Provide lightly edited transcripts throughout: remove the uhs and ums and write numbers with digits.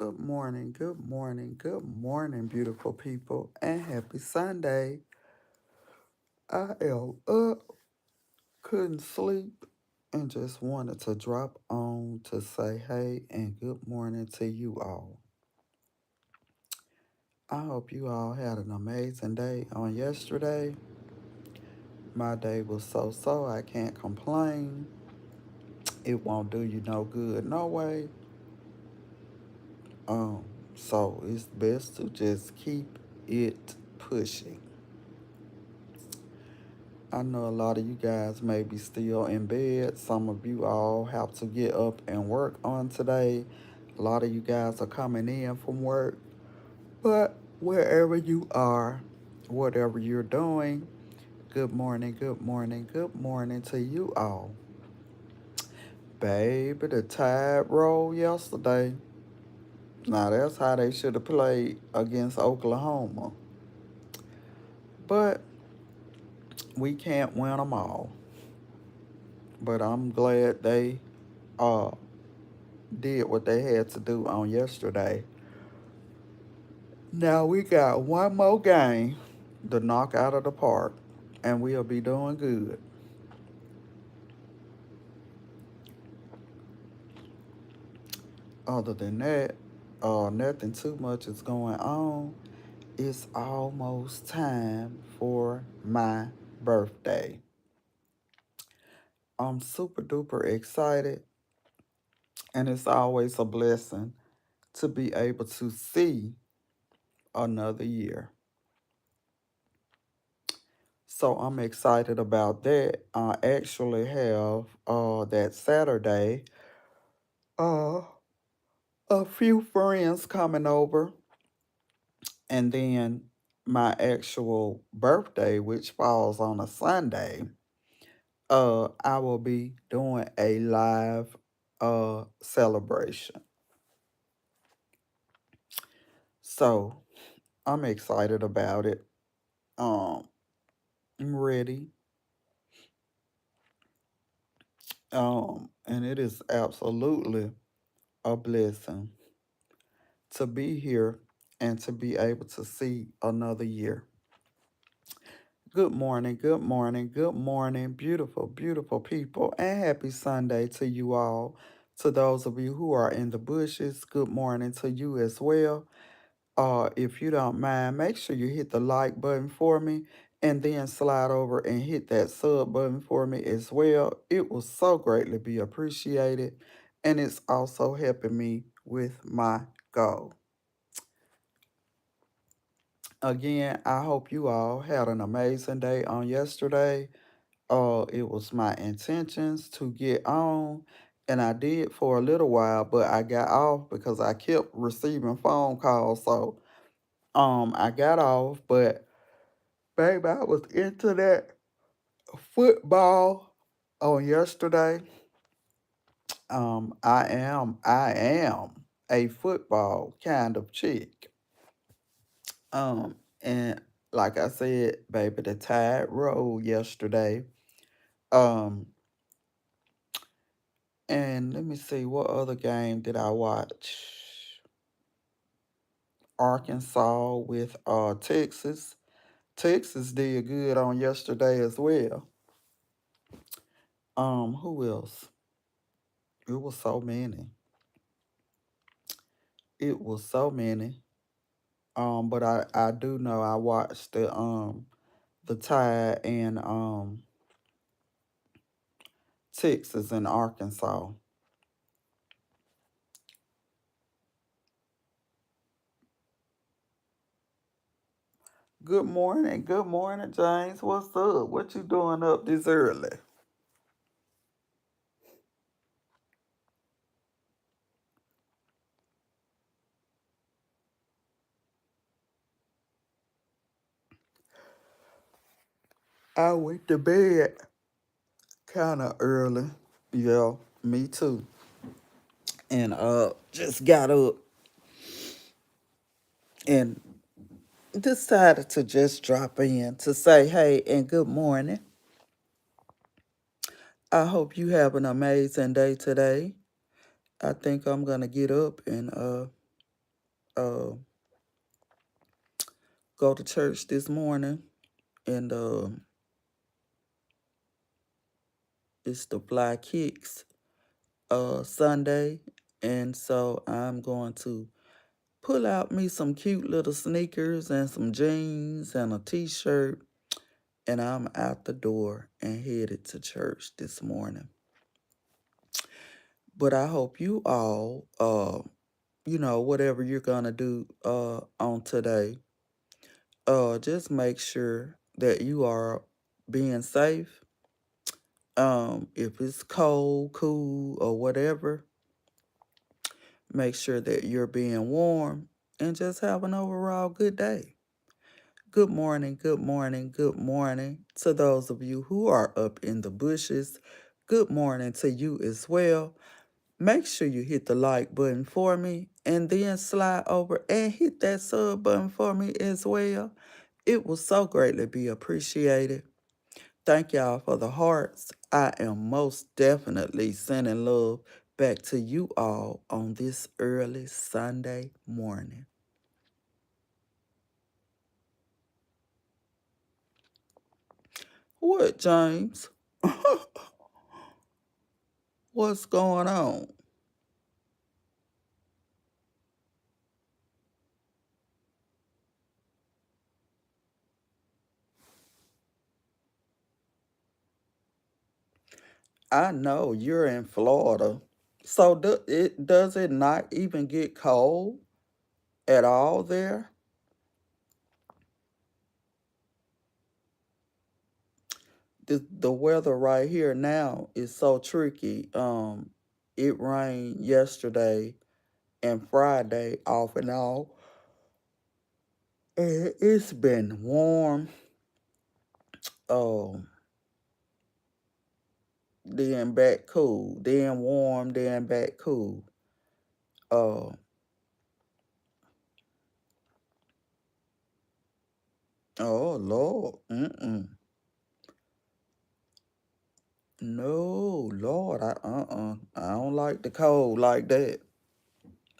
Good morning, good morning, good morning, beautiful people, and happy Sunday. I am up, couldn't sleep, and just wanted to drop on to say hey and good morning to you all. I hope you all had an amazing day on yesterday. My day was so, I can't complain. It won't do you no good, no way. Um, so it's best to just keep it pushing. I know a lot of you guys may be still in bed. Some of you all have to get up and work on today. A lot of you guys are coming in from work. But wherever you are, whatever you're doing, good morning, good morning, good morning to you all. Baby, the Tide rolled yesterday. Now that's how they should have played against Oklahoma. But we can't win them all. But I'm glad they uh did what they had to do on yesterday. Now we got one more game to knock out of the park, and we'll be doing good. Other than that, nothing too much is going on. It's almost time for my birthday. I'm super duper excited, and it's always a blessing to be able to see another year. So I'm excited about that. I actually have that Saturday uh a few friends coming over, and then my actual birthday, which falls on a Sunday, I will be doing a live celebration. So I'm excited about it. Um I'm ready. And it is absolutely a blessing to be here and to be able to see another year. Good morning, good morning, good morning, beautiful, beautiful people, and happy Sunday to you all. To those of you who are in the bushes, good morning to you as well. If you don't mind, make sure you hit the like button for me and then slide over and hit that sub button for me as well. It will so greatly be appreciated, and it's also helping me with my goal. Again, I hope you all had an amazing day on yesterday. It was my intentions to get on, and I did for a little while, but I got off because I kept receiving phone calls. So, I got off, but baby, I was into that football on yesterday. I am a football kind of chick. And like I said, baby, the Tide rolled yesterday. Um, and let me see, what other game did I watch? Arkansas with Texas. Texas did good on yesterday as well. Who else? It was so many. It was so many. But I do know I watched the Tide and Texas and Arkansas. Good morning, James. What's up? What you doing up this early? I went to bed kind of early. Yeah, me too. And just got up and decided to just drop in to say hey and good morning. I hope you have an amazing day today. I think I'm gonna get up and uh, go to church this morning, and it's the Fly Kicks Sunday, and so I'm going to pull out me some cute little sneakers and some jeans and a t-shirt, and I'm out the door and headed to church this morning. But I hope you all, whatever you're gonna do on today, just make sure that you are being safe. If it's cold, cool, or whatever, make sure that you're being warm and just have an overall good day. Good morning, good morning, good morning to those of you who are up in the bushes. Good morning to you as well. Make sure you hit the like button for me and then slide over and hit that sub button for me as well. It will so greatly be appreciated. Thank y'all for the hearts. I am most definitely sending love back to you all on this early Sunday morning. What, James? What's going on? I know you're in Florida. So does it not even get cold at all there? The weather right here now is so tricky. It rained yesterday and Friday off and on. And it's been warm. Um, then back cool. Then warm, then back cool. Uh, oh Lord. Mm-mm. No, Lord, I don't like the cold like that.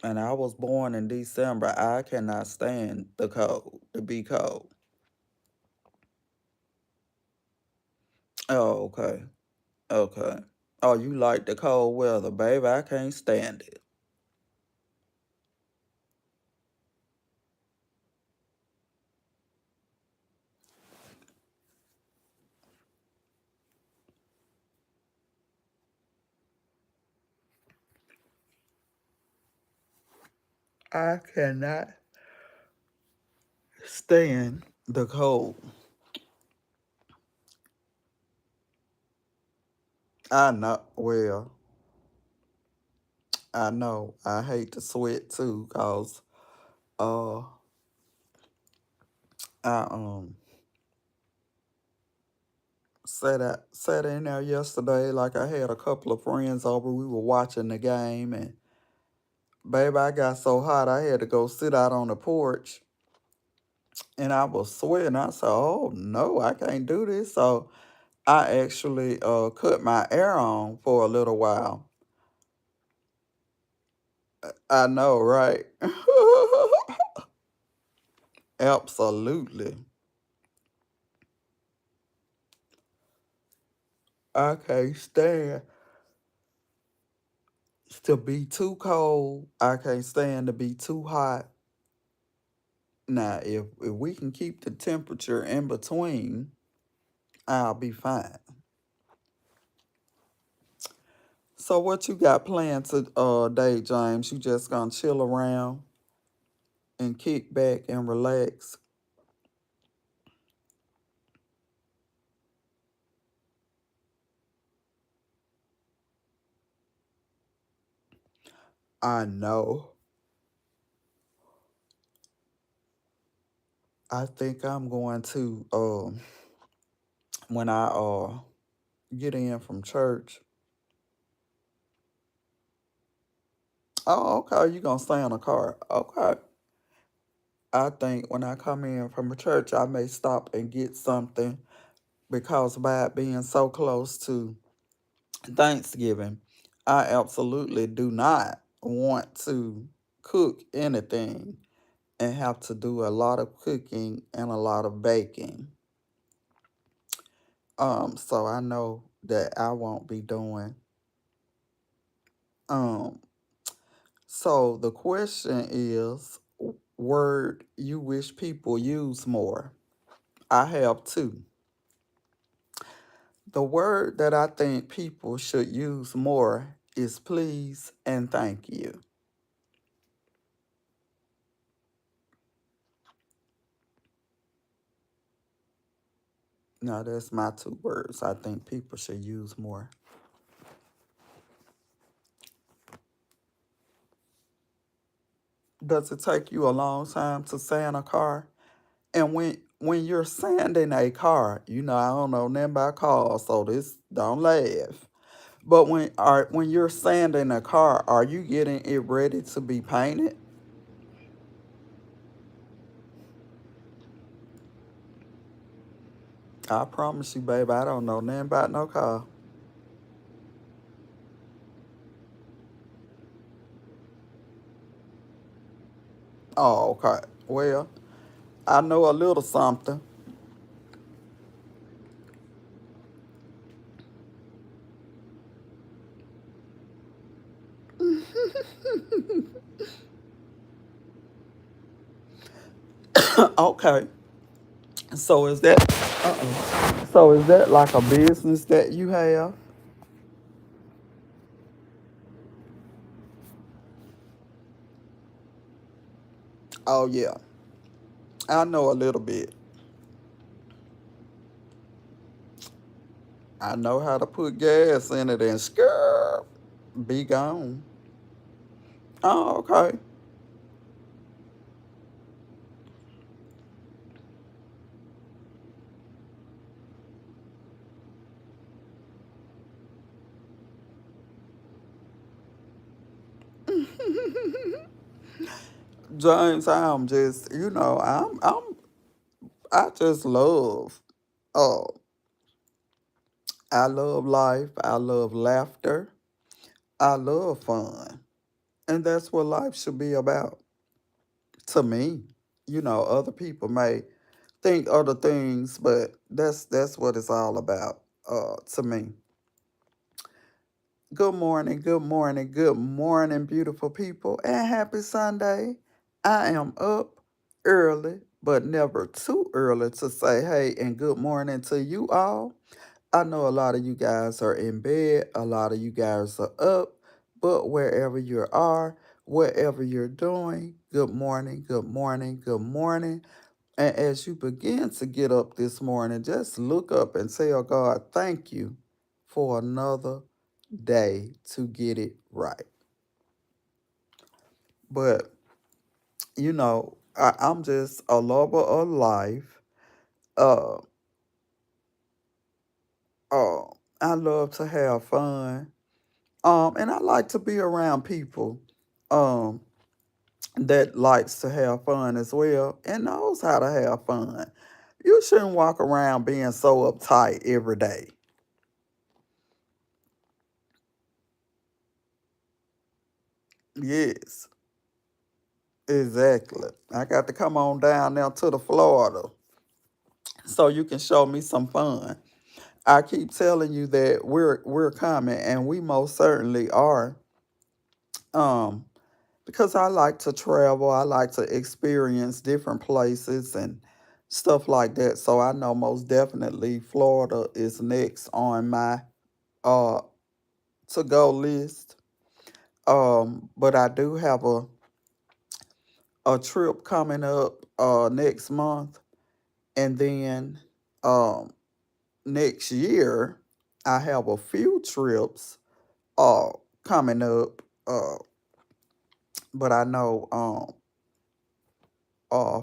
And I was born in December. I cannot stand the cold, to be cold. Oh, okay. Okay. Oh, you like the cold weather, baby. I can't stand it. I cannot stand the cold. I know. Well, I know. I hate to sweat too, cause uh, I sat in there yesterday. Like I had a couple of friends over. We were watching the game, and baby, I got so hot I had to go sit out on the porch, and I was sweating. I said, "Oh no, I can't do this." So I actually cut my air on for a little while. I know, right? Absolutely. I can't stand to be too cold. I can't stand to be too hot. Now, if we can keep the temperature in between, I'll be fine. So what you got planned today, James? You just gonna chill around and kick back and relax? I know. I think I'm going to when I get in from church. Oh, okay. You gonna stay in the car? Okay. I think when I come in from church, I may stop and get something because by it being so close to Thanksgiving, I absolutely do not want to. cook anything and have to do a lot of cooking and a lot of baking. So I know that I won't be doing. Um, so the question is, word you wish people use more. I have two. The word that I think people should use more is please and thank you. Now that's my two words I think people should use more. Does it take you a long time to sand a car? And when you're sanding a car, I don't know nothing about cars, so this don't laugh. But when you're sanding a car, are you getting it ready to be painted? I promise you, baby, I don't know nothing about no car. Oh, okay. Well, I know a little something. Okay. So is that so is that like a business that you have? Oh yeah. I know a little bit. I know how to put gas in it and skirt be gone. Oh, okay. James, I'm just, I just love, oh, I love life. I love laughter. I love fun. And that's what life should be about to me. Other people may think other things, but that's what it's all about, to me. Good morning, good morning, good morning, beautiful people, and happy Sunday. I am up early, but never too early to say hey and good morning to you all. I know a lot of you guys are in bed, a lot of you guys are up, but wherever you are, whatever you're doing, good morning, good morning, good morning. And as you begin to get up this morning, just look up and tell God, thank you for another day to get it right. But, I'm just a lover of life. Uh, uh, I love to have fun. And I like to be around people um, that likes to have fun as well and knows how to have fun. You shouldn't walk around being so uptight every day. Yes, exactly. I got to come on down now to the Florida so you can show me some fun. I keep telling you that we're coming, and we most certainly are. Um, because I like to travel, I like to experience different places and stuff like that. So I know most definitely Florida is next on my uh to go list. But I do have a trip coming up next month, and then um next year I have a few trips uh coming up. But I know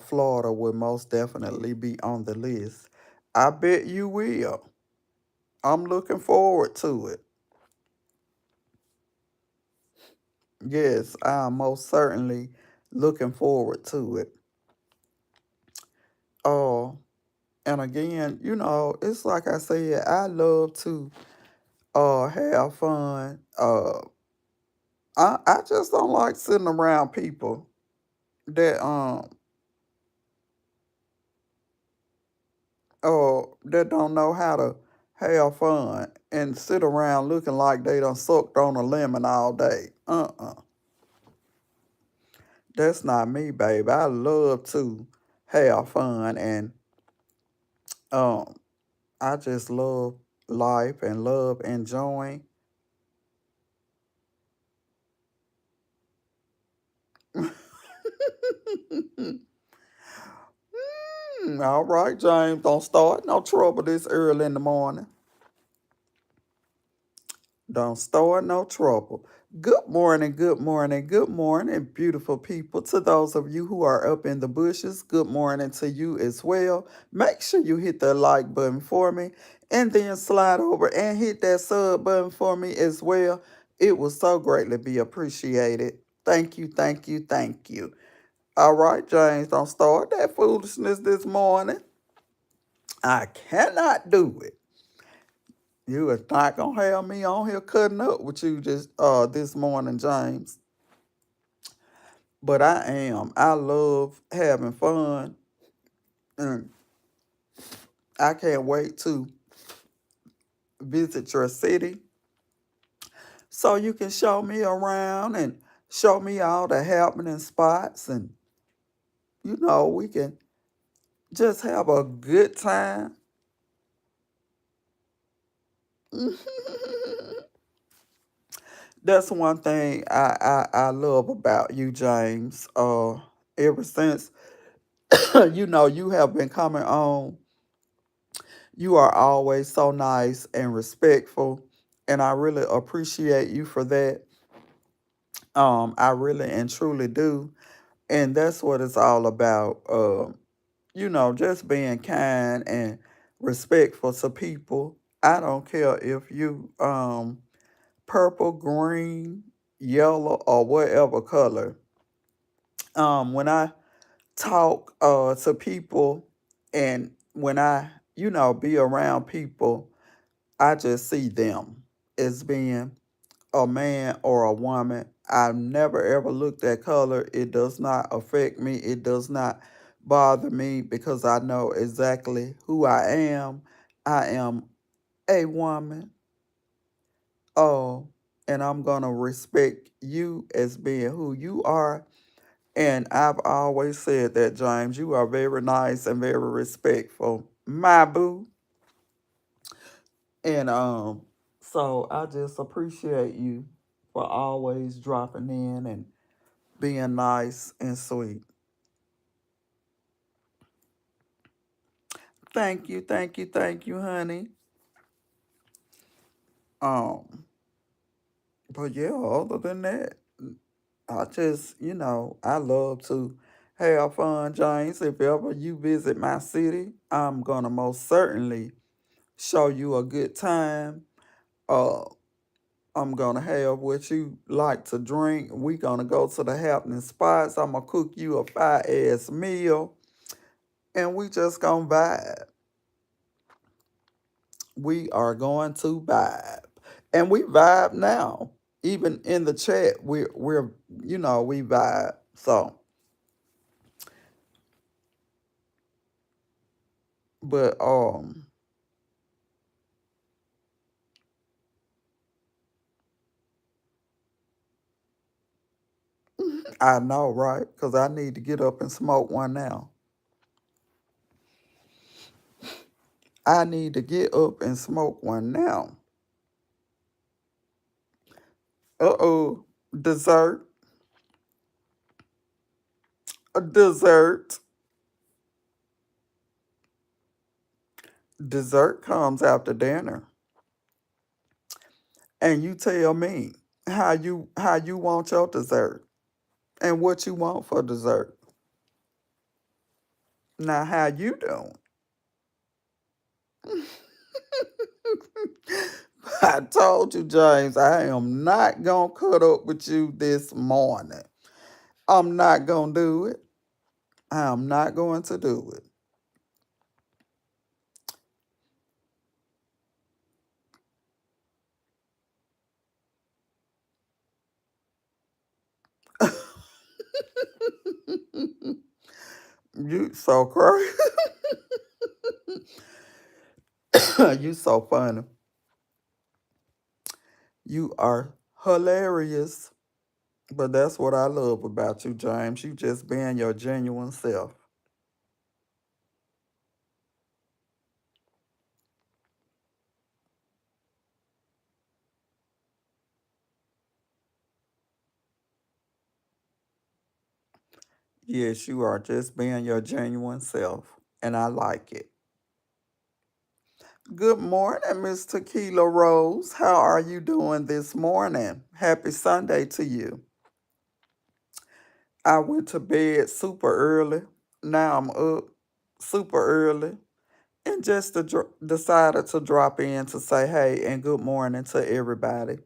Florida would most definitely be on the list. I bet you will. I'm looking forward to it. Yes, I'm most certainly looking forward to it. Oh, and again, it's like I said, I love to have fun. I just don't like sitting around people that that don't know how to have fun and sit around looking like they done sucked on a lemon all day. That's not me, baby. I love to have fun and um I just love life and love enjoying. All right, James, don't start no trouble this early in the morning. Don't start no trouble. Good morning, good morning, good morning, beautiful people. To those of you who are up in the bushes, good morning to you as well. Make sure you hit the like button for me and then slide over and hit that sub button for me as well. It will so greatly be appreciated. Thank you, thank you, thank you. All right, James, don't start that foolishness this morning. I cannot do it. You is not gonna have me on here cutting up with you just this morning, James. But I am. I love having fun, and I can't wait to visit your city so you can show me around and show me all the happening spots, and we can just have a good time. That's one thing I love about you, James. Ever since you have been coming on, you are always so nice and respectful, and I really appreciate you for that. I really and truly do, and that's what it's all about. Just being kind and respectful to people. I don't care if you purple, green, yellow, or whatever color. When I talk to people and when I be around people, I just see them as being a man or a woman. I've never ever looked at color. It does not affect me. It does not bother me because I know exactly who I am. I am a woman. Oh, and I'm going to respect you as being who you are. And I've always said that, James, you are very nice and very respectful. My boo. And so I just appreciate you for always dropping in and being nice and sweet. Thank you, thank you, thank you, honey. Um, but yeah, other than that, I just, I love to have fun, James. If ever you visit my city, I'm gonna most certainly show you a good time. Uh, I'm gonna have what you like to drink. We gonna go to the happening spots. I'm gonna cook you a fire ass meal, and we just gonna vibe. We are going to vibe, and we vibe now. Even in the chat, we're we vibe. So, but I know, right? Because I need to get up and smoke one now. I need to get up and smoke one now. Uh-oh. Dessert. A dessert. Dessert comes after dinner. And you tell me how you want your dessert and what you want for dessert. Now how you doing? I told you, James, I am not gonna cut up with you this morning. I'm not gonna do it. I'm not going to do it. You so crazy. You so funny. You are hilarious. But that's what I love about you, James. You just being your genuine self. Yes, you are just being your genuine self. And I like it. Good morning, Miss Tequila Rose. How are you doing this morning? Happy Sunday to you. I went to bed super early. Now I'm up super early and just decided to drop in to say hey and good morning to everybody,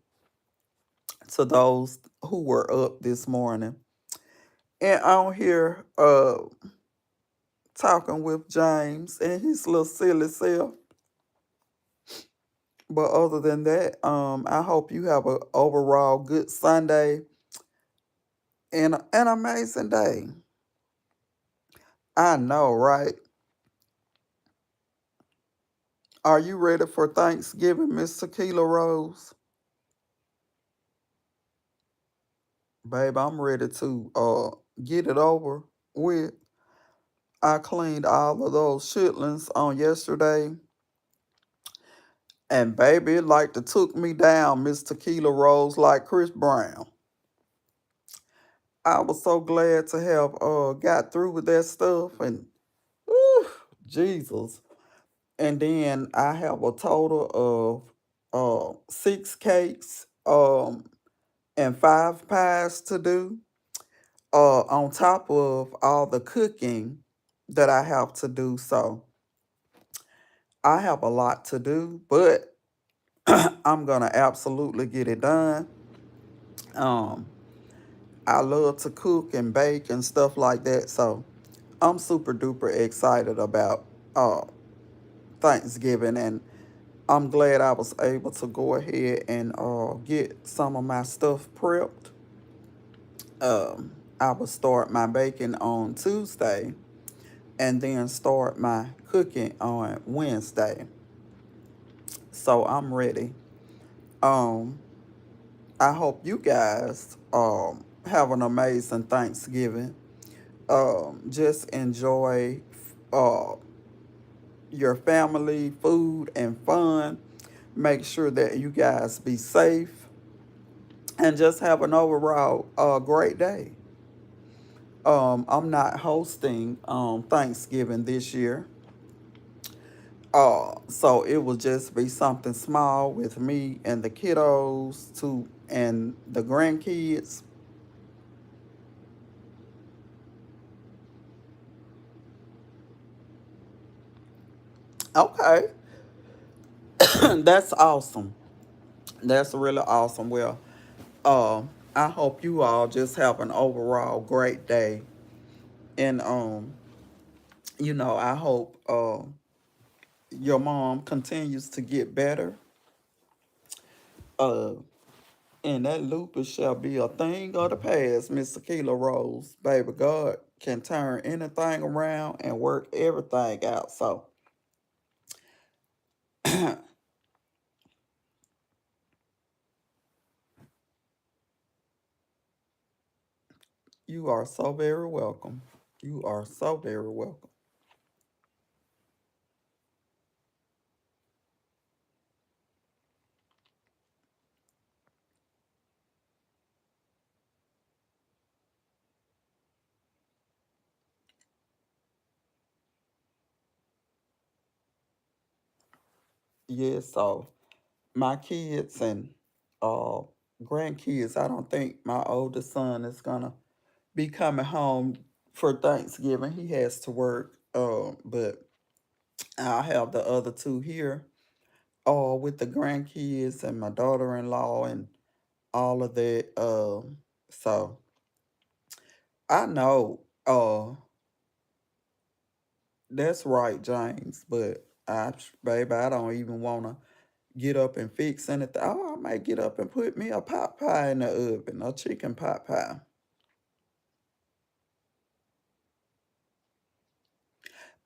to those who were up this morning. And on here talking with James and his little silly self. But other than that, I hope you have an overall good Sunday and an amazing day. I know, right? Are you ready for Thanksgiving, Miss Tequila Rose? Babe, I'm ready to get it over with. I cleaned all of those chitlins on yesterday. And baby, it like to took me down, Miss Tequila Rose, like Chris Brown. I was so glad to have got through with that stuff and whew, Jesus. And then I have a total of 6 cakes and 5 pies to do. On top of all the cooking that I have to do. So I have a lot to do, but I'm gonna absolutely get it done. Um, I love to cook and bake and stuff like that, so I'm super duper excited about uh Thanksgiving, and I'm glad I was able to go ahead and get some of my stuff prepped. I will start my baking on Tuesday and then start my cooking on Wednesday. So I'm ready. Um, I hope you guys have an amazing Thanksgiving. Just enjoy uh your family, food, and fun. Make sure that you guys be safe and just have an overall great day. I'm not hosting Thanksgiving this year. So it will just be something small with me and the kiddos too and the grandkids. Okay. That's awesome. That's really awesome. Well, uh, I hope you all just have an overall great day. And I hope your mom continues to get better. Uh and that lupus shall be a thing of the past, Miss Tequila Rose. Baby, God can turn anything around and work everything out. So you are so very welcome. You are so very welcome. Yeah, so my kids and uh grandkids, I don't think my oldest son is gonna be coming home for Thanksgiving. He has to work. But I'll have the other two here with the grandkids and my daughter-in-law and all of that. So I know that's right, James, but baby, I don't even wanna get up and fix anything. Oh, I might get up and put me a pot pie in the oven, a chicken pot pie.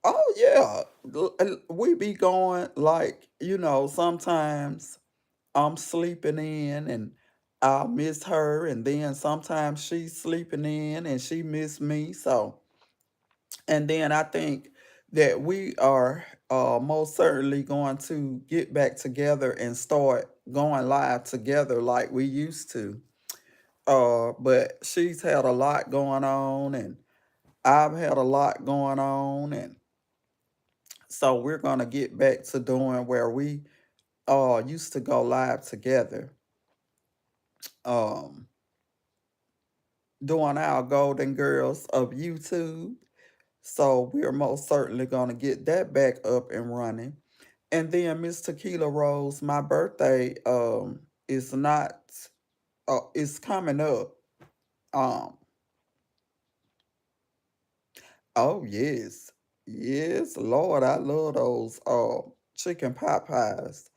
Oh yeah. We be going like, sometimes I'm sleeping in and I'll miss her, and then sometimes she's sleeping in and she miss me. So, and then I think that we are most certainly going to get back together and start going live together like we used to. But she's had a lot going on, and I've had a lot going on, and so we're gonna get back to doing where we used to go live together. Um, Doing our Golden Girls of YouTube. So we're most certainly gonna get that back up and running. And then Miss Tequila Rose, my birthday is not it's coming up. Um oh yes. Yes, Lord, I love those chicken pot pies.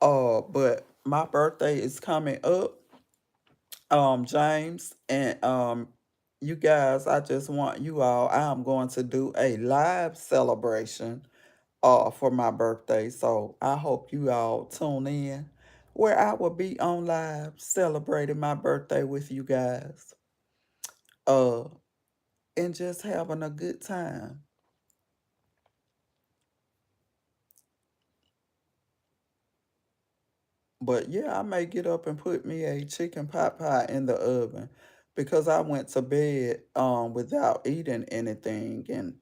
But my birthday is coming up, James, and you guys, I just want you all, I'm going to do a live celebration for my birthday. So I hope you all tune in where I will be on live celebrating my birthday with you guys. Uh and just having a good time. But yeah, I may get up and put me a chicken pot pie in the oven because I went to bed without eating anything. And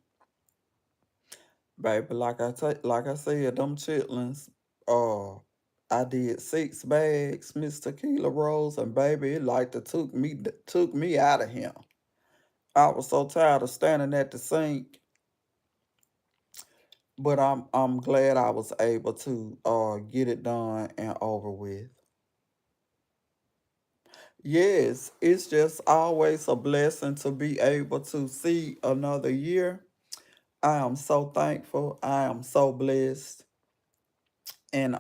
baby, like I said, them chitlins, uh I did 6 bags, Miss Tequila Rolls, and baby, it like to took me out of here. I was so tired of standing at the sink, but I'm glad I was able to get it done and over with. Yes, it's just always a blessing to be able to see another year. I am so thankful. I am so blessed. And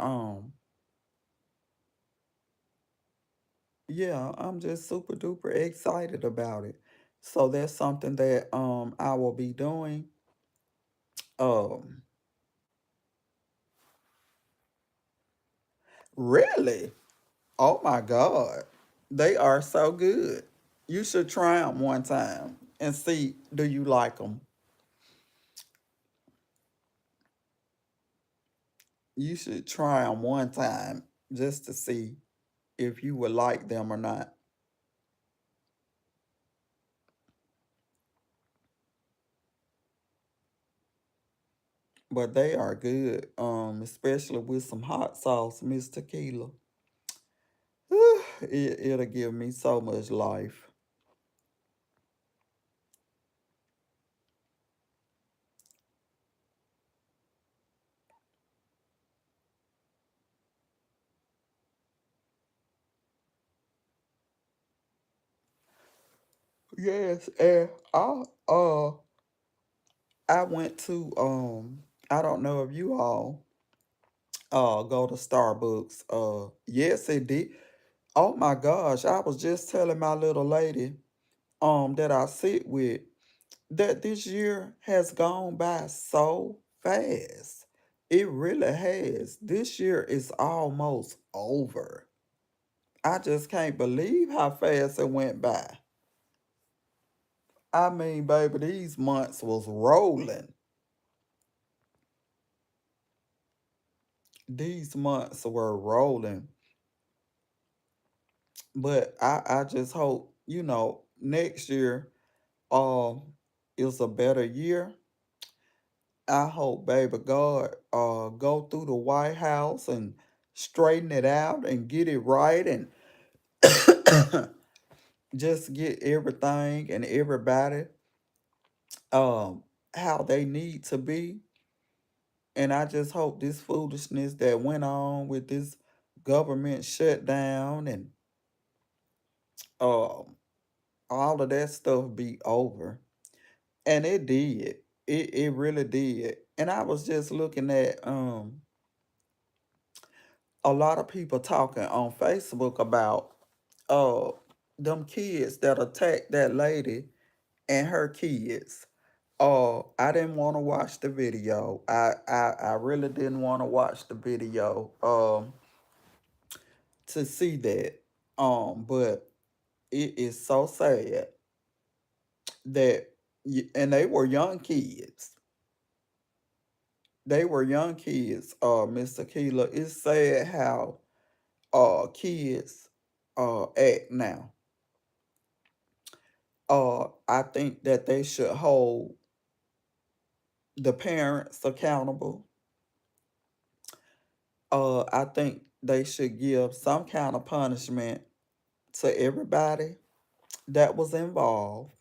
yeah, I'm just super duper excited about it. So that's something that I will be doing. Um Really? Oh my God. They are so good. You should try them one time and see, do you like them? You should try them one time just to see if you would like them or not. But they are good, especially with some hot sauce, Miss Tequila. It'll give me so much life. Yes, and I went to I don't know if you all go to Starbucks. Yes it did. Oh my gosh, I was just telling my little lady that I sit with that this year has gone by so fast. It really has. This year is almost over. I just can't believe how fast it went by. I mean, baby, these months was rolling. These months were rolling. But I just hope, next year is a better year. I hope, baby God, go through the White House and straighten it out and get it right, and just get everything and everybody um how they need to be. And I just hope this foolishness that went on with this government shutdown and um all of that stuff be over. And it did. It really did. And I was just looking at a lot of people talking on Facebook about uh them kids that attacked that lady and her kids. I didn't want to watch the video. I really didn't want to watch the video to see that. But it is so sad that and they were young kids. They were young kids, Mr. Keela. It's sad how kids act now. I think that they should hold the parents accountable. I think they should give some kind of punishment to everybody that was involved.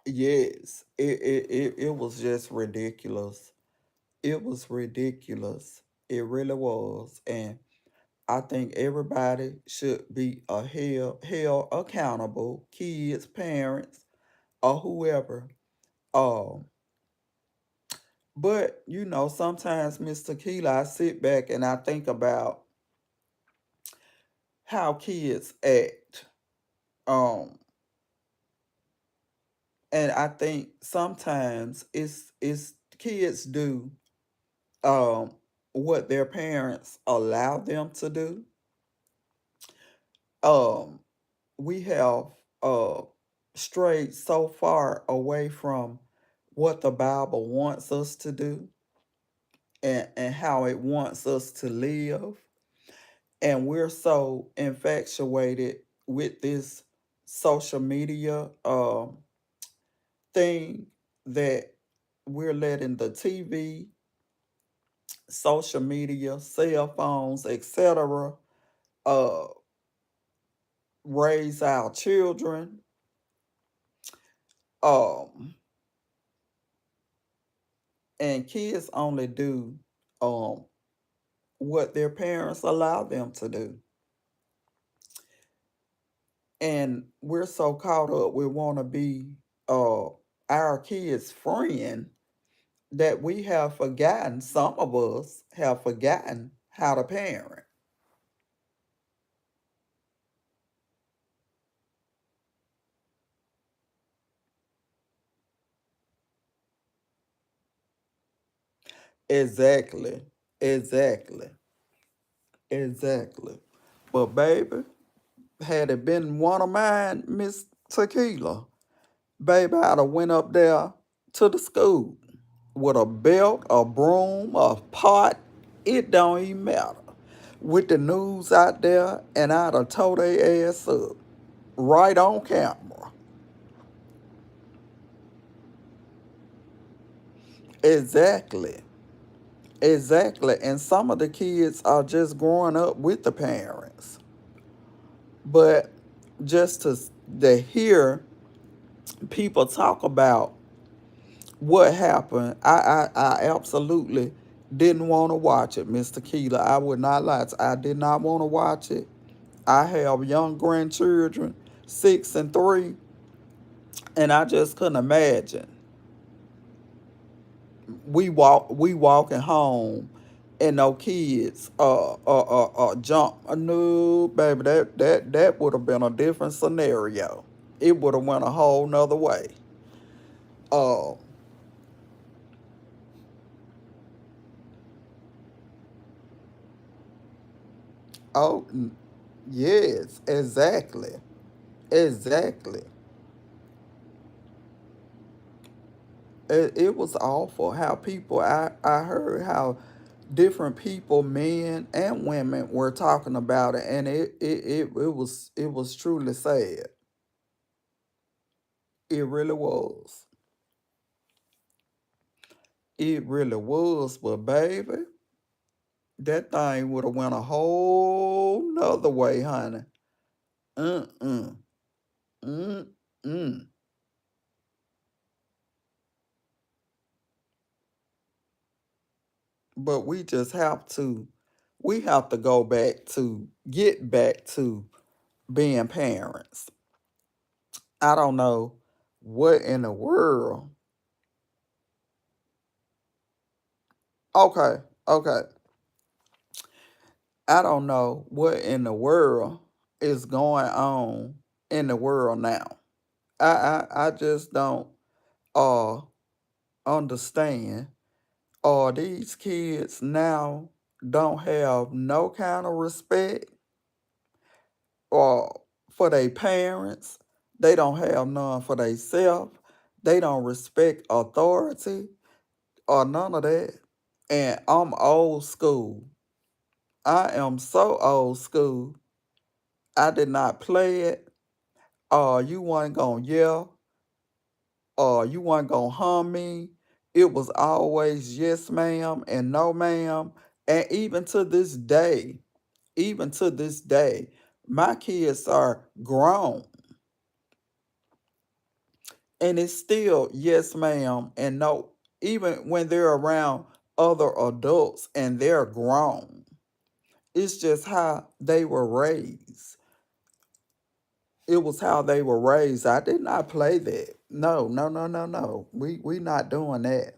Yes, it was just ridiculous. It was ridiculous. It really was. And I think everybody should be held accountable, kids, parents, or whoever. Um, but sometimes, Mr. Keela, I sit back and I think about how kids act. Um, and I think sometimes it's kids do um what their parents allow them to do. Um, we have uh strayed so far away from what the Bible wants us to do and how it wants us to live. And we're so infatuated with this social media thing that we're letting the TV, social media, cell phones, etc., uh, raise our children. Um, and kids only do um, what their parents allow them to do. And we're so caught up we want to be uh, our kids' friend that we have forgotten, some of us have forgotten how to parent. Exactly. Exactly. Exactly. But baby, had it been one of mine, Miss Tequila, baby, I'd have went up there to the school with a belt, a broom, a pot. It don't even matter. With the news out there, and I'd have tore their ass up right on camera. Exactly. Exactly. And some of the kids are just growing up with the parents. But just to hear people talk about what happened, I absolutely didn't want to watch it, Mr. Keeler. I would not lie. I did not want to watch it. I have young grandchildren, 6 and 3, and I just couldn't imagine. We walking home and no kids jump. No, baby, that would have been a different scenario. It would have went a whole nother way. Uh oh, yes, exactly. Exactly. It was awful how people I heard how different people, men and women, were talking about it, and it was truly sad. It really was. It really was, but baby, that thing would have went a whole nother way, honey. Mm-mm. Mm-mm. But we have to get back to being parents. I don't know what in the world. Okay, okay. I don't know what in the world. is going on in the world now. I just don't uh understand. These kids now don't have no kind of respect or for their parents. They don't have none for themselves. They don't respect authority or none of that. And I'm old school. I am so old school. I did not play it. You wasn't gonna yell. You wasn't gonna hum me. It was always yes, ma'am, and no, ma'am. And even to this day, my kids are grown, and it's still yes, ma'am, and no. Even when they're around other adults and they're grown, it's just how they were raised. It was how they were raised. I did not play that. No, no, no, no, no. We not doing that.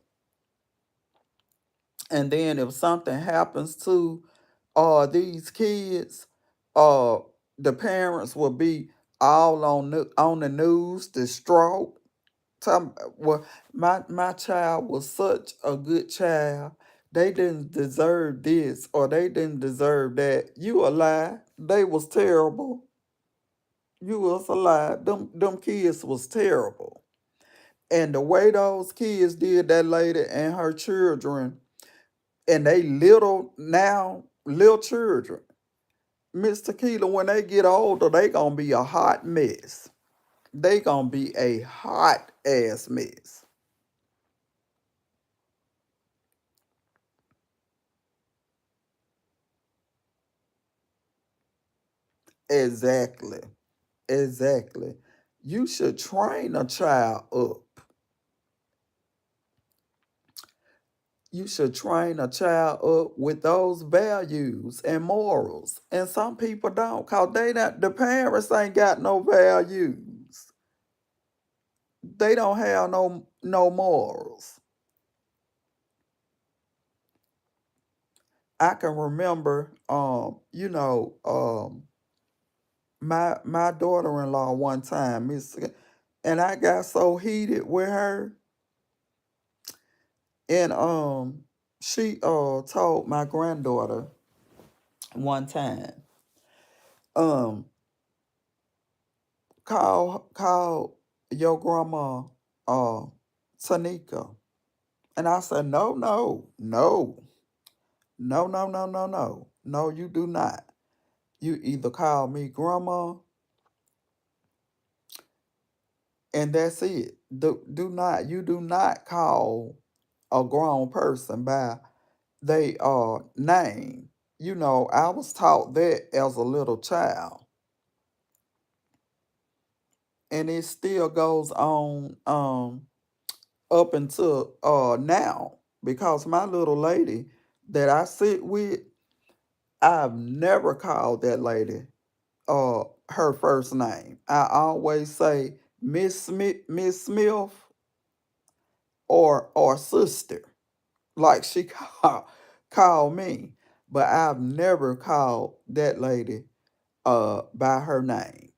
And then if something happens to these kids, uh the parents will be all on the news, distraught. Well, my child was such a good child. They didn't deserve this or they didn't deserve that. You a lie. They was terrible. You was a lie. Them kids was terrible. And the way those kids did that lady and her children, and they little children. Miss Tequila, when they get older, they gonna be a hot mess. They gonna be a hot ass mess. Exactly. Exactly. You should train a child up. You should train a child up with those values and morals. And some people don't, cause the parents ain't got no values. They don't have no morals. I can remember, my daughter-in-law one time, and I got so heated with her, and she told my granddaughter one time, um, call your grandma uh Tanika. And I said, no, no, no, no, no, no, no, no. No, you do not. You either call me grandma and that's it. You do not call a grown person by they name. I was taught that as a little child. And it still goes on up until now. Because my little lady that I sit with, I've never called that lady her first name. I always say Miss Smith or sister, like she called me. But I've never called that lady by her name.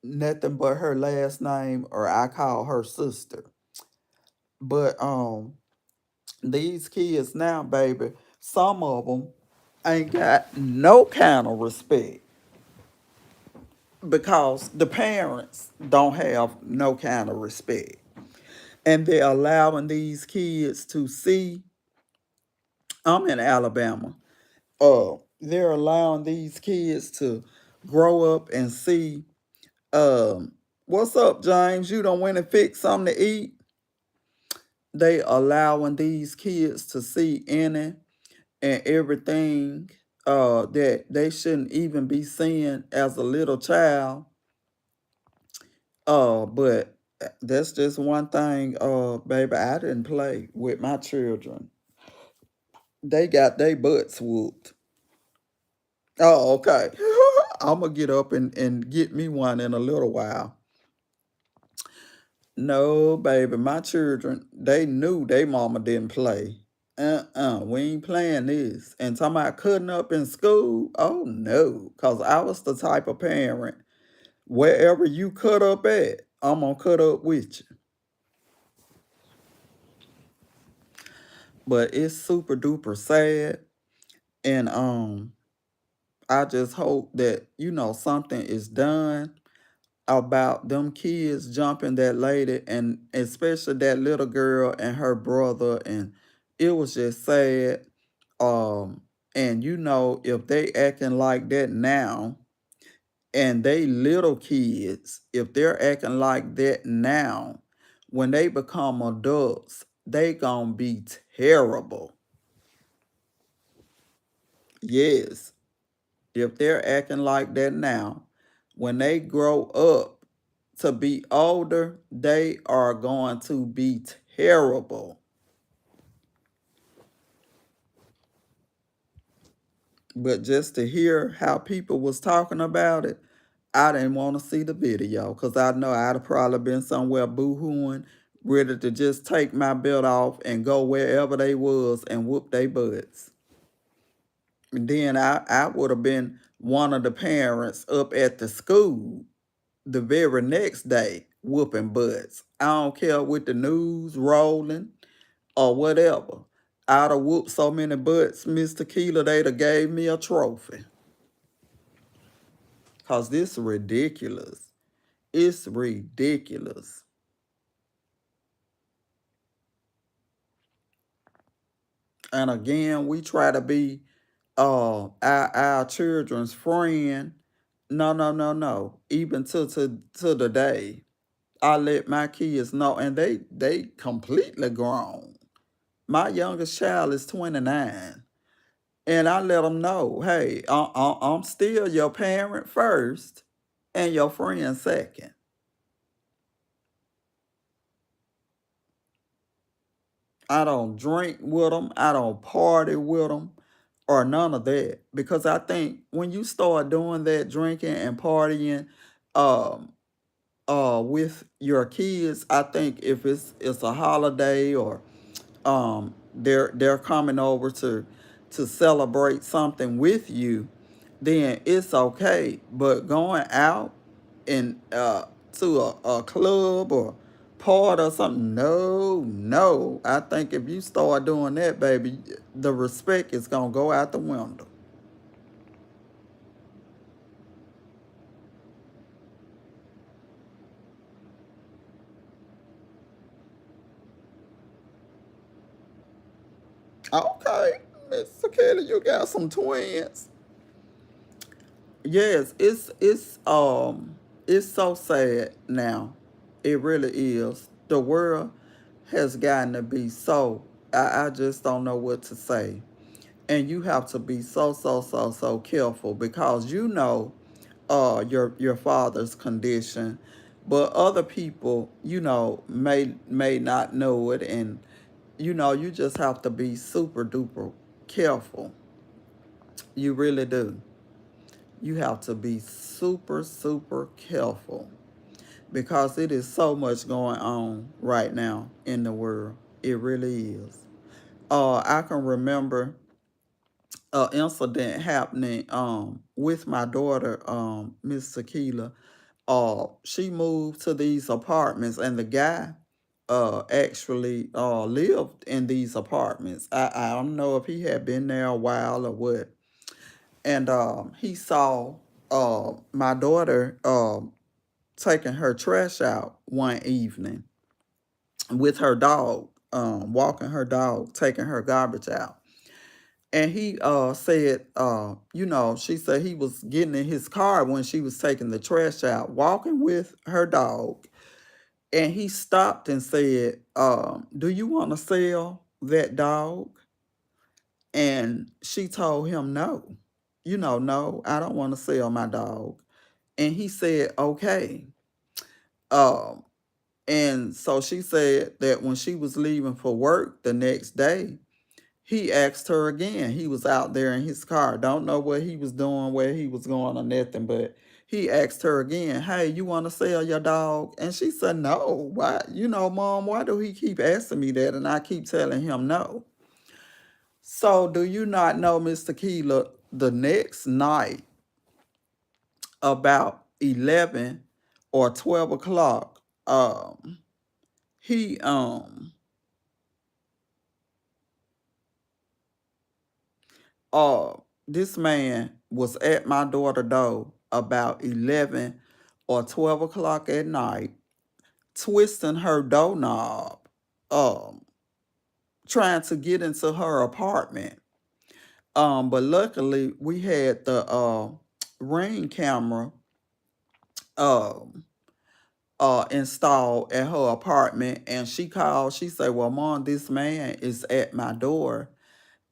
Nothing but her last name, or I call her sister. But these kids now, baby, some of them ain't got no kind of respect because the parents don't have no kind of respect. And they're allowing these kids to see. I'm in Alabama. They're allowing these kids to grow up and see. What's up, James? You don't want to fix something to eat? They allowing these kids to see any and everything that they shouldn't even be seeing as a little child. But that's just one thing, baby. I didn't play with my children. They got their butts whooped. Oh, okay. I'm gonna get up and get me one in a little while. No, baby, my children, they knew they mama didn't play. We ain't playing this. And talking about cutting up in school, oh no, because I was the type of parent, wherever you cut up at, I'm gonna cut up with you. But it's super duper sad. And I just hope that, something is done about them kids jumping that lady, and especially that little girl and her brother. And it was just sad. Um, and if they acting like that now, and they little kids, if they're acting like that now, when they become adults, they gonna be terrible. Yes, if they're acting like that now, when they grow up to be older, they are going to be terrible. But just to hear how people was talking about it, I didn't want to see the video because I know I'd have probably been somewhere boo-hooing, ready to just take my belt off and go wherever they was and whoop their butts. And then I would have been one of the parents up at the school the very next day whooping butts. I don't care with the news rolling or whatever. I'd have whooped so many butts, Miss Tequila, they'd have gave me a trophy. Cause this is ridiculous. It's ridiculous. And again, we try to be our children's friend. No, no, no, no. Even to the day, I let my kids know, and they completely grown. My youngest child is 29. And I let them know, hey, I'm still your parent first and your friend second. I don't drink with them. I don't party with them or none of that. Because I think when you start doing that, drinking and partying um, with your kids, I think if it's a holiday, or they're coming over to celebrate something with you, then it's okay. But going out and to a club or part or something, no, no. I think if you start doing that, baby, the respect is gonna go out the window. Okay, Mr. Kelly, you got some twins. Yes, it's so sad now. It really is. The world has gotten to be so, I just don't know what to say. And you have to be so, so, so, so careful, because your father's condition, but other people, may not know it. And you just have to be super duper careful. You really do. You have to be super, super careful, because it is so much going on right now in the world. It really is. I can remember an incident happening with my daughter, Miss Tequila. She moved to these apartments, and the guy actually lived in these apartments. I don't know if he had been there a while or what. And he saw my daughter taking her trash out one evening with her dog, walking her dog, taking her garbage out. And he said, she said he was getting in his car when she was taking the trash out, walking with her dog. And he stopped and said, do you want to sell that dog? And she told him no. No, I don't want to sell my dog. And he said, okay. Um, and so she said that when she was leaving for work the next day, he asked her again. He was out there in his car. Don't know what he was doing, where he was going or nothing, but he asked her again, hey, you want to sell your dog? And she said, no. Why? Mom, why do he keep asking me that? And I keep telling him no. So do you not know, Mr. Keela, the next night about 11 or 12 o'clock, he uh this man was at my daughter door about 11 or 12 o'clock at night, twisting her doorknob, um, trying to get into her apartment. But luckily we had the ring camera um installed at her apartment, and she called. She said, "Well, Mom, this man is at my door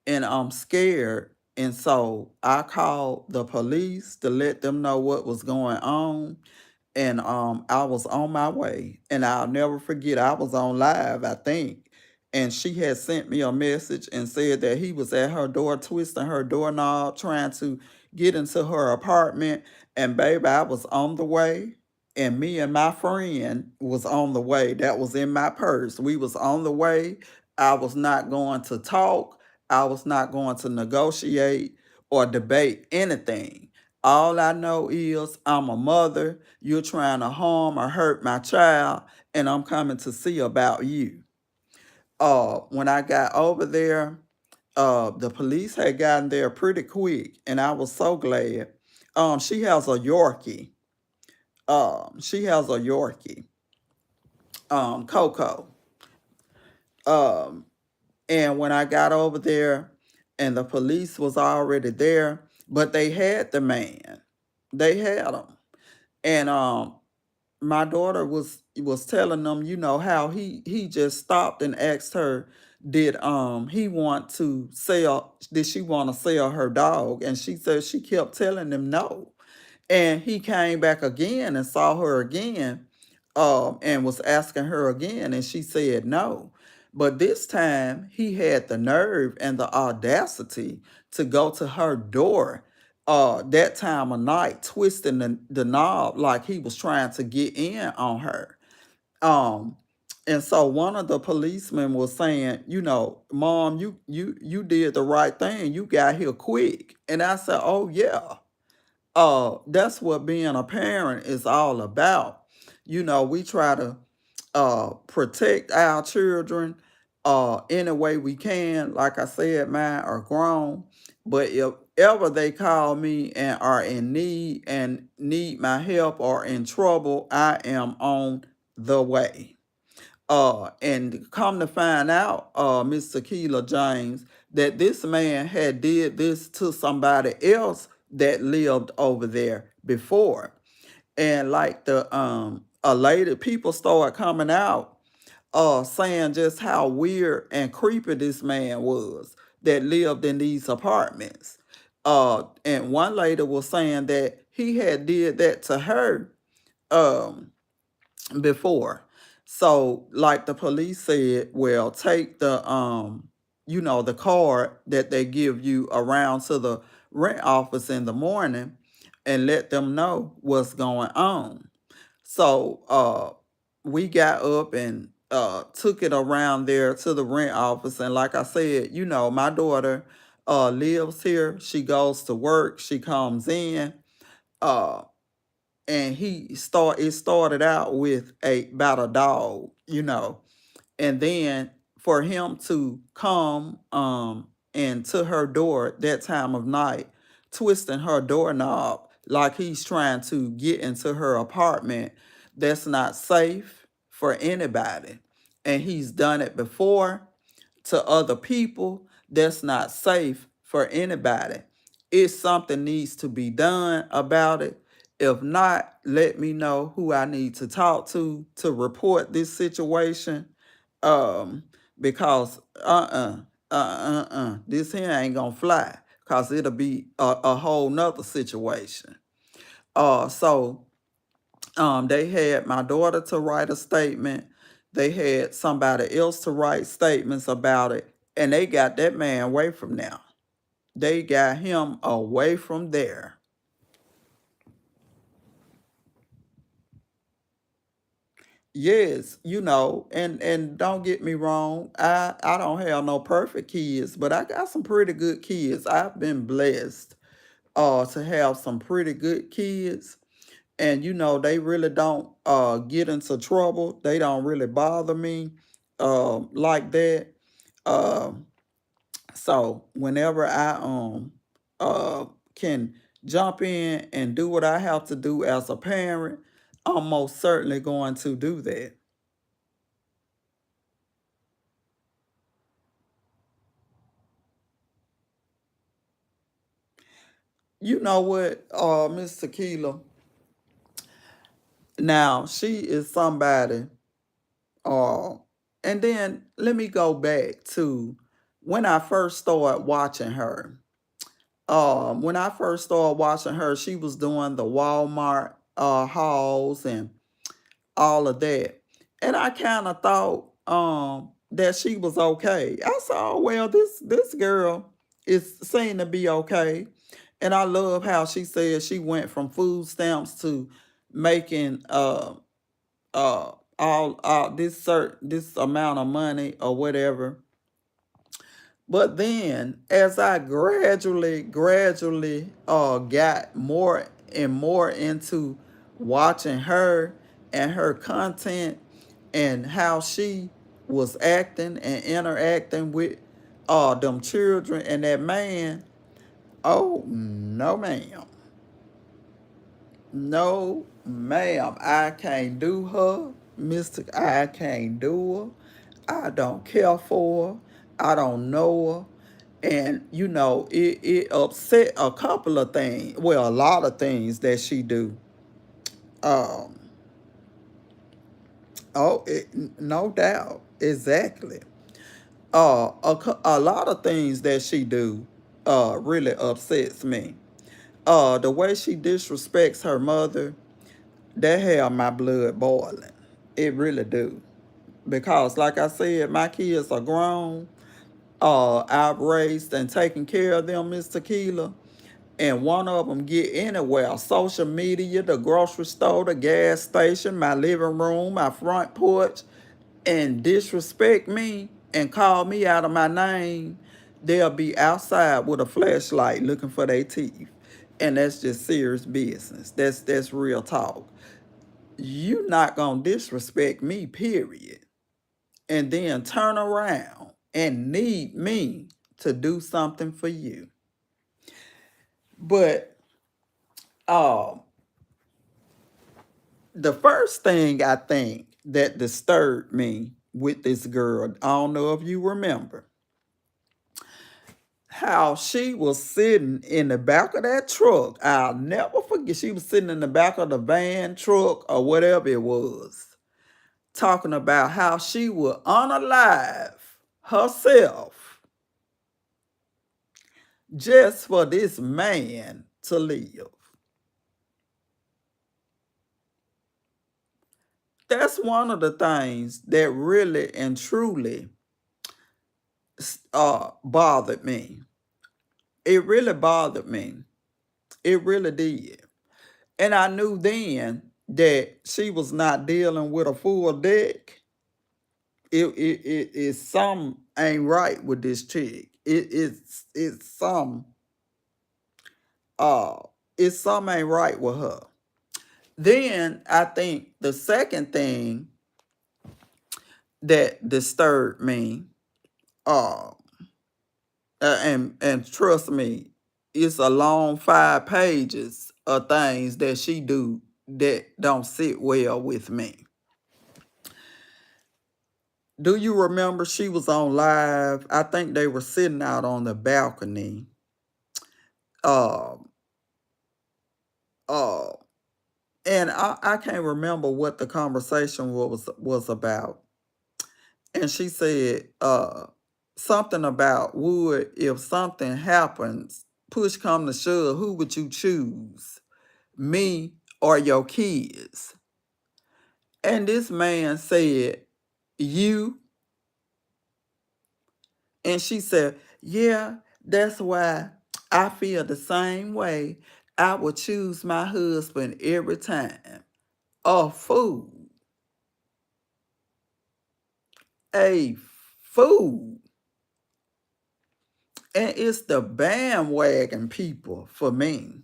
and I'm scared." And so I called the police to let them know what was going on. And I was on my way. And I'll never forget, I was on live, I think. And she had sent me a message and said that he was at her door, twisting her doorknob, trying to get into her apartment. And baby, I was on the way. And me and my friend was on the way. That was in my purse. We was on the way. I was not going to talk. I was not going to negotiate or debate anything. All I know is I'm a mother. You're trying to harm or hurt my child, and I'm coming to see about you. When I got over there, the police had gotten there pretty quick, and I was so glad. She has a Yorkie. She has a Yorkie, Coco. Um, and when I got over there, and the police was already there, but they had the man. They had him, and my daughter was telling them, how he just stopped and asked her, did she want to sell her dog? And she said she kept telling him no. And he came back again and saw her again, and was asking her again, and she said no. But this time he had the nerve and the audacity to go to her door that time of night, twisting the knob like he was trying to get in on her. Um, and so one of the policemen was saying, Mom, you did the right thing. You got here quick. And I said, oh yeah. That's what being a parent is all about. We try to protect our children any way we can. Like I said, mine are grown. But if ever they call me and are in need and need my help or in trouble, I am on the way. And come to find out, Mr. Keela James, that this man had did this to somebody else that lived over there before. And like the a lady, people started coming out saying just how weird and creepy this man was that lived in these apartments. And one lady was saying that he had did that to her. Um, Before. So like the police said, well, take the card that they give you around to the rent office in the morning and let them know what's going on. So we got up and took it around there to the rent office, and like I said, my daughter lives here. She goes to work, she comes in. Uh and it started out with about a dog, and then for him to come and to her door that time of night, twisting her doorknob like he's trying to get into her apartment. That's not safe for anybody, and he's done it before to other people. That's not safe for anybody. If something needs to be done about it, if not, let me know who I need to talk to report this situation. Um, because this here ain't gonna fly. Cause it'll be a whole nother situation. So they had my daughter to write a statement. They had somebody else to write statements about it, and they got that man away from now. They got him away from there. Yes, and don't get me wrong, I don't have no perfect kids, but I got some pretty good kids. I've been blessed to have some pretty good kids, and they really don't get into trouble. They don't really bother me like that. Um so whenever I uh can jump in and do what I have to do as a parent, I'm most certainly going to do that. You know what, Miss Tequila? Now she is somebody. Uh, and then let me go back to when I first started watching her. When I first started watching her, she was doing the Walmart hauls and all of that. And I kind of thought that she was okay. I said, oh well, this girl is seemed to be okay. And I love how she said she went from food stamps to making uh all this amount of money or whatever. But then as I gradually got more and more into watching her and her content and how she was acting and interacting with them children and that man, oh no ma'am. No ma'am. I can't do her. Mr. I can't do her. I don't care for her. I don't know her. And it upset a couple of things. Well, a lot of things that she do. Um, no doubt, exactly. A lot of things that she do, really upsets me. The way she disrespects her mother, that have my blood boiling. It really do. Because like I said, my kids are grown. I've raised and taken care of them, Miss Tequila. And one of them get anywhere. Social media, the grocery store, the gas station, my living room, my front porch, and disrespect me and call me out of my name. They'll be outside with a flashlight looking for their teeth. And that's just serious business. That's real talk. You not gonna disrespect me, period. And then turn around and need me to do something for you. But uh, the first thing I think that disturbed me with this girl, I don't know if you remember, how she was sitting in the back of that truck. I'll never forget. She was sitting in the back of the van, truck, or whatever it was, talking about how she would unalive herself just for this man to live. That's one of the things that really and truly bothered me. It really bothered me. It really did. And I knew then that she was not dealing with a full deck. It some ain't right with this chick. Uh it's some ain't right with her. Then I think the second thing that disturbed me, uh, and trust me, it's a long 5 pages of things that she do that don't sit well with me. Do you remember she was on live? I think they were sitting out on the balcony. Uh, uh, and I can't remember what the conversation was about. And she said something about, would if something happens, push come to shove, who would you choose, me or your kids? And this man said, you. And she said, yeah, that's why I feel the same way. I would choose my husband every time. A fool. a fool. And it's the bandwagon people for me.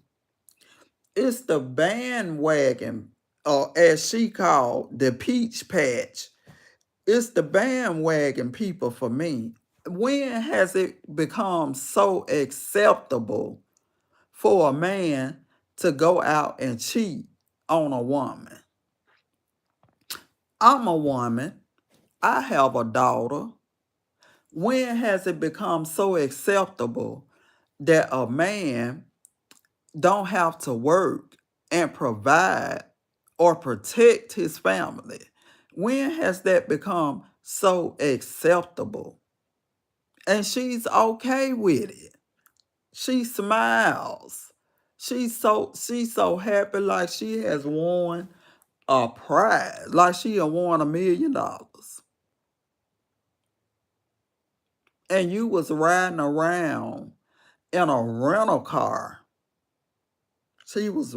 It's the bandwagon, or as she called, the peach patch. It's the bandwagon people for me. When has it become so acceptable for a man to go out and cheat on a woman? I'm a woman. I have a daughter. When has it become so acceptable that a man don't have to work and provide or protect his family? When has that become so acceptable? And she's okay with it. She smiles. She's so happy, like she has won a prize, like she had won $1 million. And you was riding around in a rental car. She was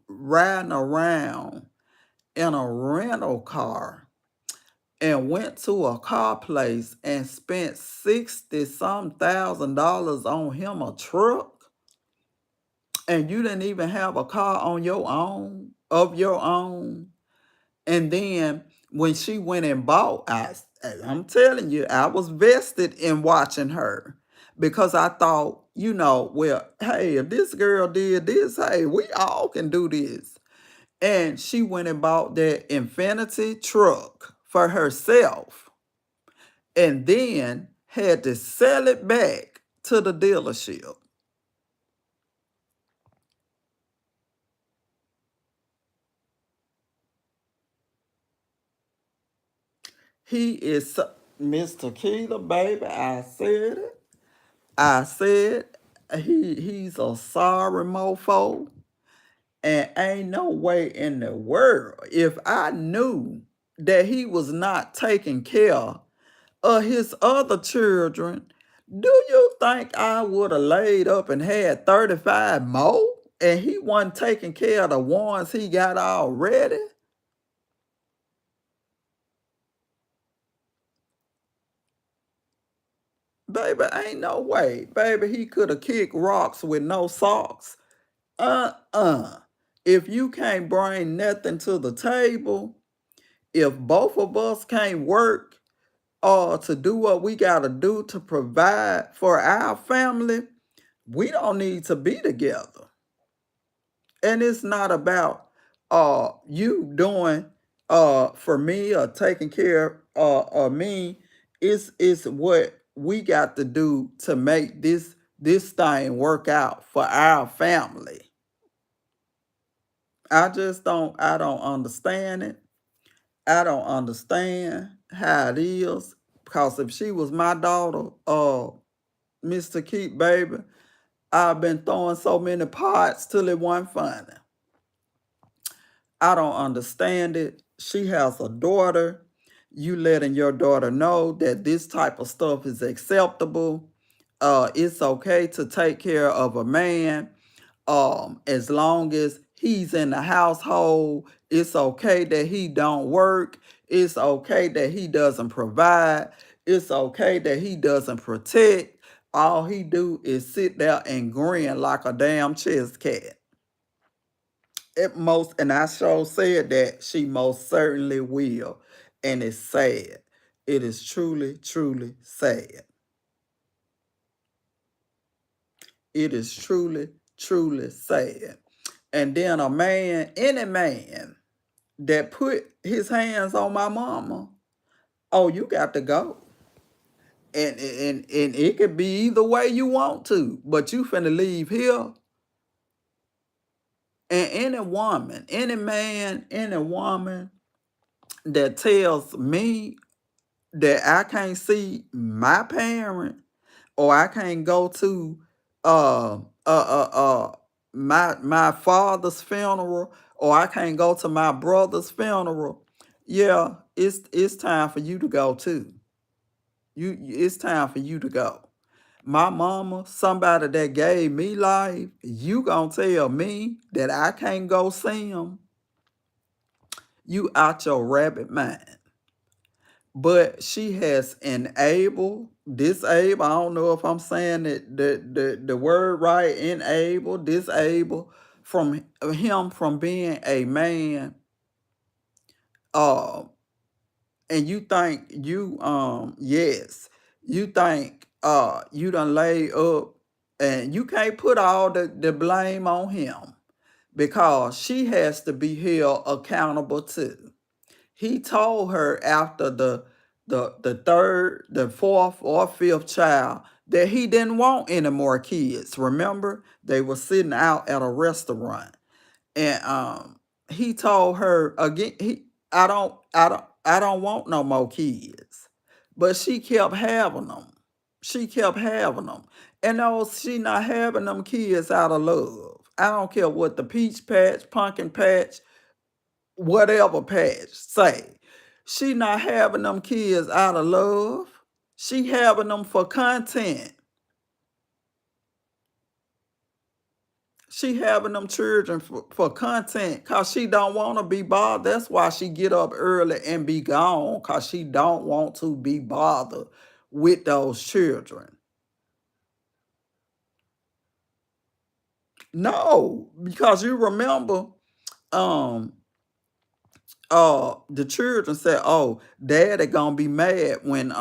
riding around in a rental car and went to a car place and spent 60 some thousand dollars on him a truck. And you didn't even have a car on your own, of your own. And then when she went and bought, I'm telling you, I was vested in watching her, because I thought, well, hey, if this girl did this, hey, we all can do this. And she went and bought that Infinity truck for herself, and then had to sell it back to the dealership. He is Mr. Keeler, baby. I said it. I said he's a sorry mofo. And ain't no way in the world, if I knew that he was not taking care of his other children, do you think I would have laid up and had 35 more? And he wasn't taking care of the ones he got already? Baby, ain't no way. Baby, he could have kicked rocks with no socks. Uh-uh. If you can't bring nothing to the table, if both of us can't work to do what we gotta do to provide for our family, we don't need to be together. And it's not about you doing for me or taking care of me. It's what we got to do to make this thing work out for our family. I don't understand it. I don't understand how it is. Because if she was my daughter, Mr. Keith, baby, I've been throwing so many parts till it wasn't funny. I don't understand it. She has a daughter. You letting your daughter know that this type of stuff is acceptable. It's okay to take care of a man as long as he's in the household. It's okay that he don't work. It's okay that he doesn't provide. It's okay that he doesn't protect. All he do is sit there and grin like a damn chess cat. And I sure said that she most certainly will. And it's sad. It is truly, truly sad. It is truly, truly sad. And then a man, any man that put his hands on my mama, oh, you got to go. And it could be either way you want to, but you finna leave here. And any woman, any man, any woman that tells me that I can't see my parent, or I can't go to uh uh uh uh my father's funeral, or I can't go to my brother's funeral, yeah, it's time for you to go too. It's time for you to go. My mama, somebody that gave me life, you gonna tell me that I can't go see him? You out your rabbit mind. but she has enabled, disabled. I don't know if I'm saying the word right. Enable, disable from him from being a man. Uh, and you think yes, you think you done lay up, and you can't put all the blame on him because she has to be held accountable too. He told her after the third, the fourth or fifth child that he didn't want any more kids. Remember, they were sitting out at a restaurant, and he told her again, I don't want no more kids. But she kept having them. She kept having them. And no, she not having them kids out of love. I don't care what the peach patch, pumpkin patch, whatever patch say. She not having them kids out of love. She having them for content. She having them children for content because she don't want to be bothered. That's why she get up early and be gone, because she don't want to be bothered with those children. No, because you remember, um, the children said, "Oh, Daddy gonna be mad when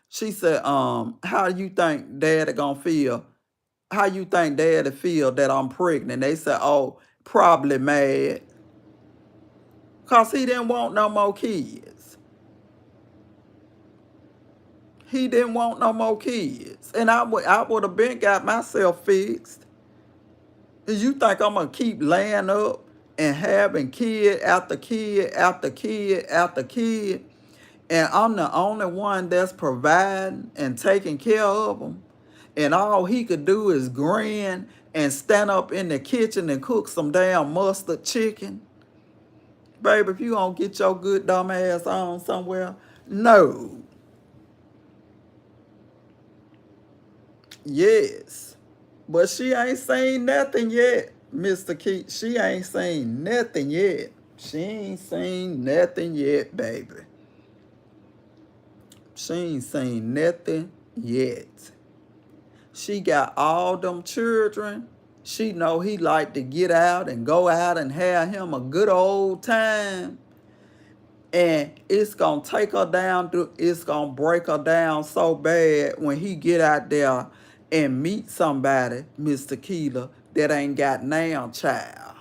she said, how do you think Daddy gonna feel? How you think Daddy feel that I'm pregnant?" They said, "Oh, probably mad." Cause he didn't want no more kids. He didn't want no more kids. And I would have been got myself fixed. Cause you think I'm gonna keep laying up and having kid after kid after kid after kid, and I'm the only one that's providing and taking care of them, and all he could do is grin and stand up in the kitchen and cook some damn mustard chicken. Baby, if you don't get your good dumb ass on somewhere, no. Yes. But she ain't seen nothing yet, Mr. Keith. She ain't seen nothing yet. She ain't seen nothing yet, baby. She ain't seen nothing yet. She got all them children. She know he like to get out and go out and have him a good old time. And it's gonna take her down to, it's gonna break her down so bad when he get out there and meet somebody, Mr. Keeler, that ain't got now child.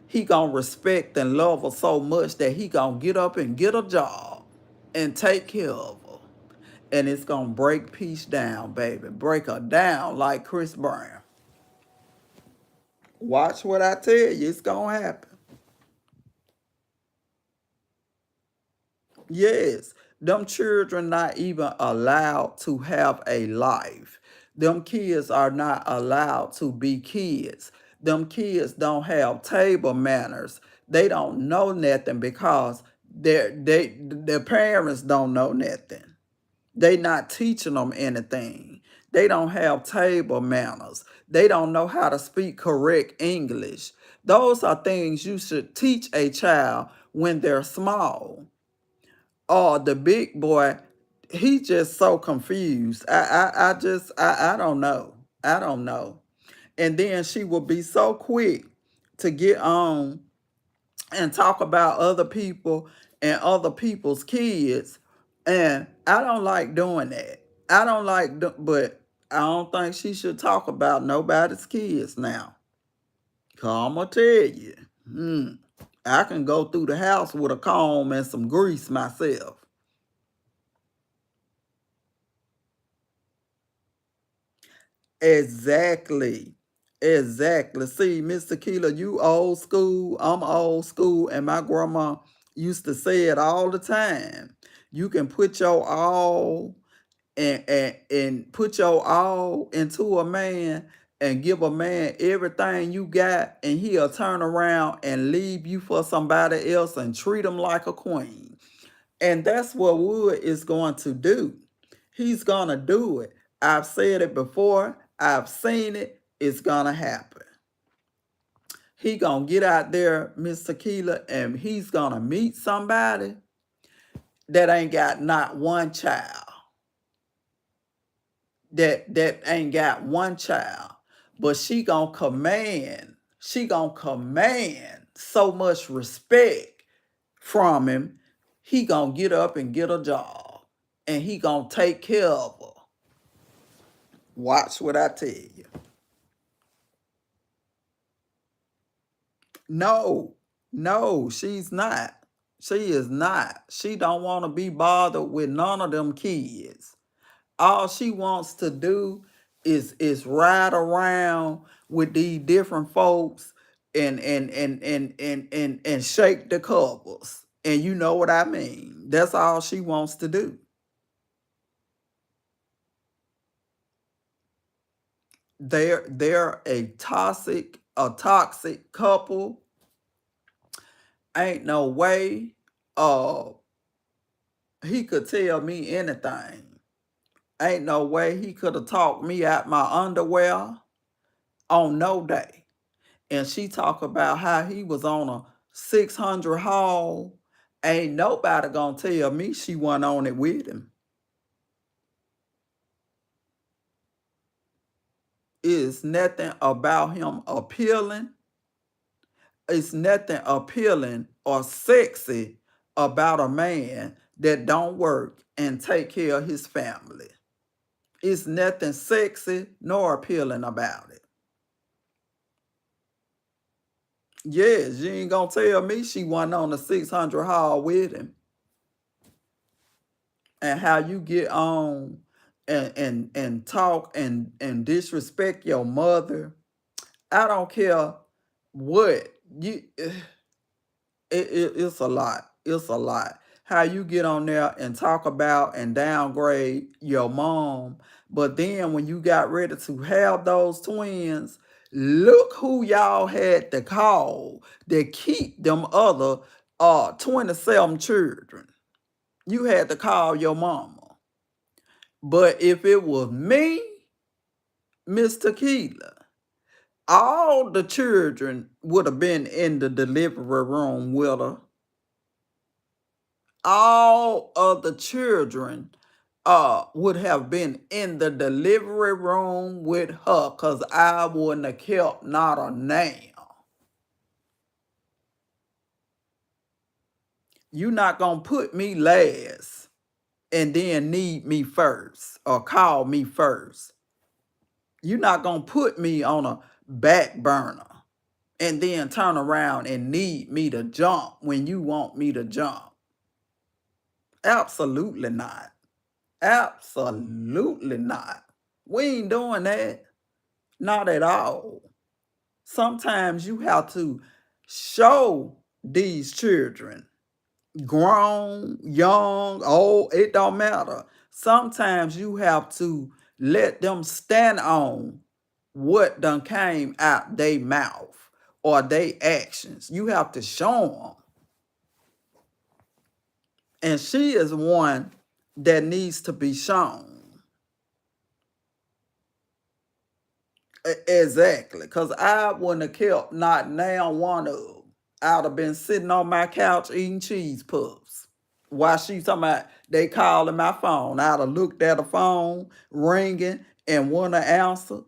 He gonna respect and love her so much that he gonna get up and get a job and take care of her. And it's gonna break peace down, baby. Break her down like Chris Brown. Watch what I tell you, it's gonna happen. Yes, them children not even allowed to have a life. Them kids are not allowed to be kids. Them kids don't have table manners. They don't know nothing because their parents don't know nothing. They not teaching them anything. They don't have table manners. They don't know how to speak correct English. Those are things you should teach a child when they're small. Oh, the big boy, he just so confused. I don't know. I don't know. And then she will be so quick to get on and talk about other people and other people's kids. And I don't like doing that. I don't like, but I don't think she should talk about nobody's kids now. Cause I'm gonna tell you, I can go through the house with a comb and some grease myself. Exactly. Exactly. See, Mr. Keeler, you old school, I'm old school, and my grandma used to say it all the time. You can put your all and put your all into a man and give a man everything you got, and he'll turn around and leave you for somebody else and treat him like a queen. And that's what Wood is going to do. He's going to do it. I've said it before. I've seen it. It's going to happen. He going to get out there, Mr. Keeler, and he's going to meet somebody. that ain't got not one child, that ain't got one child, but she gonna command so much respect from him. He gonna get up and get a job, and he gonna take care of her. Watch what I tell you. No, no, she's not. She is not. She don't want to be bothered with none of them kids. All she wants to do is ride around with these different folks and shake the covers. And you know what I mean. That's all she wants to do. They're a toxic couple. Ain't no way uh he could tell me anything. Ain't no way he could have talked me out my underwear on no day. And she talk about how he was on a 600 haul. Ain't nobody gonna tell me she wasn't on it with him. It's nothing about him appealing. It's nothing appealing or sexy about a man that don't work and take care of his family. It's nothing sexy nor appealing about it. Yes, you ain't gonna tell me she wasn't on the 600 haul with him. And how you get on and talk and disrespect your mother. I don't care what you. It's a lot. It's a lot. How you get on there and talk about and downgrade your mom, but then when you got ready to have those twins, look who y'all had to call to keep them other 27 children. You had to call your mama. But if it was me, Miss Tequila, all the children would have been in the delivery room with her. All of the children would have been in the delivery room with her, because I wouldn't have kept not a nail. You not gonna put me last and then need me first or call me first. You're not gonna put me on a back burner and then turn around and need me to jump when you want me to jump. Absolutely not. Absolutely not. We ain't doing that. Not at all. Sometimes you have to show these children, grown, young, old, it don't matter. Sometimes you have to let them stand on what done came out they mouth or they actions. You have to show them. And she is one that needs to be shown. Exactly. Because I wouldn't have kept not now one of them. I'd have been sitting on my couch eating cheese puffs. While she talking about they calling my phone. I'd have looked at the phone ringing and want to answer.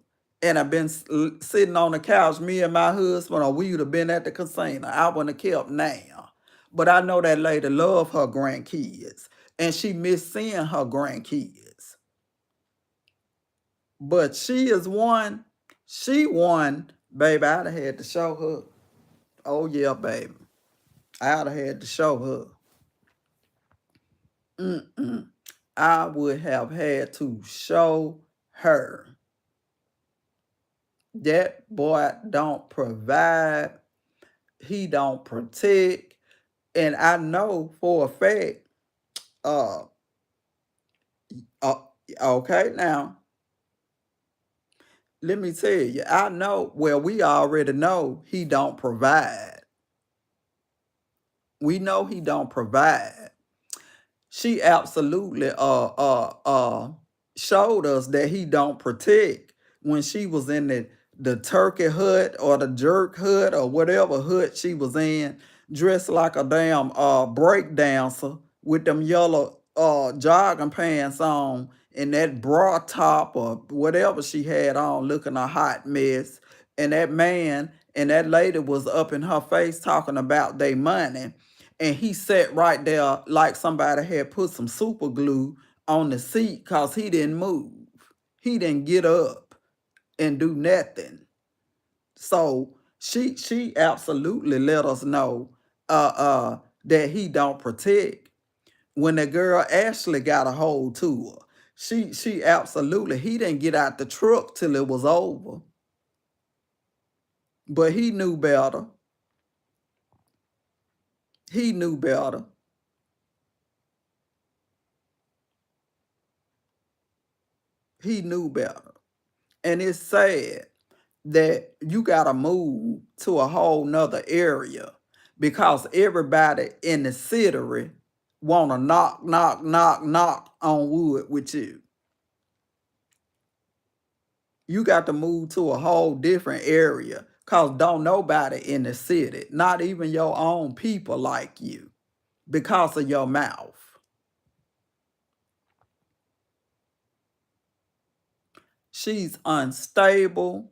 And I've been sitting on the couch, me and my husband, or we would have been at the casino. I wouldn't have kept now. But I know that lady love her grandkids. And she miss seeing her grandkids. But she is one. She won, baby. I'd have had to show her. Oh yeah, baby. I'd have had to show her. I would have had to show her. That boy don't provide. He don't protect. And I know for a fact, uh, uh okay, now, let me tell you, I know, well, we already know he don't provide. We know he don't provide. She absolutely showed us that he don't protect when she was in the turkey hut or the jerk hut or whatever hut she was in, dressed like a damn break dancer with them yellow jogging pants on and that bra top or whatever she had on, looking a hot mess. And that man and that lady was up in her face talking about their money. And he sat right there like somebody had put some super glue on the seat because he didn't move. He didn't get up and do nothing. So she absolutely let us know that he don't protect. When the girl Ashley got a hold to her, she absolutely, he didn't get out the truck till it was over. But he knew better. He knew better. He knew better. And it's sad that you gotta move to a whole nother area because everybody in the city wanna knock on wood with you. You got to move to a whole different area because don't nobody in the city, not even your own people, like you because of your mouth. She's unstable.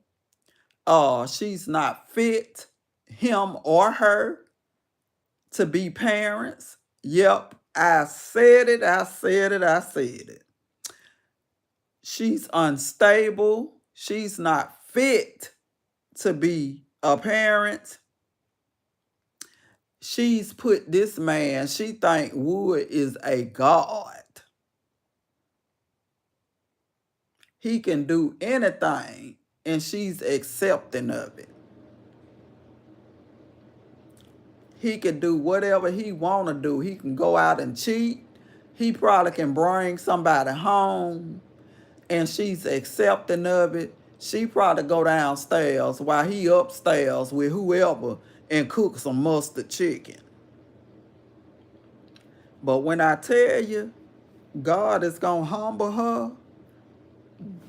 She's not fit, him or her, to be parents. Yep, I said it, I said it, I said it. She's unstable. She's not fit to be a parent. She's put this man, she think Wood is a god. He can do anything and she's accepting of it. He can do whatever he want to do. He can go out and cheat. He probably can bring somebody home and she's accepting of it. She probably go downstairs while he upstairs with whoever and cook some mustard chicken. But when I tell you God is going to humble her,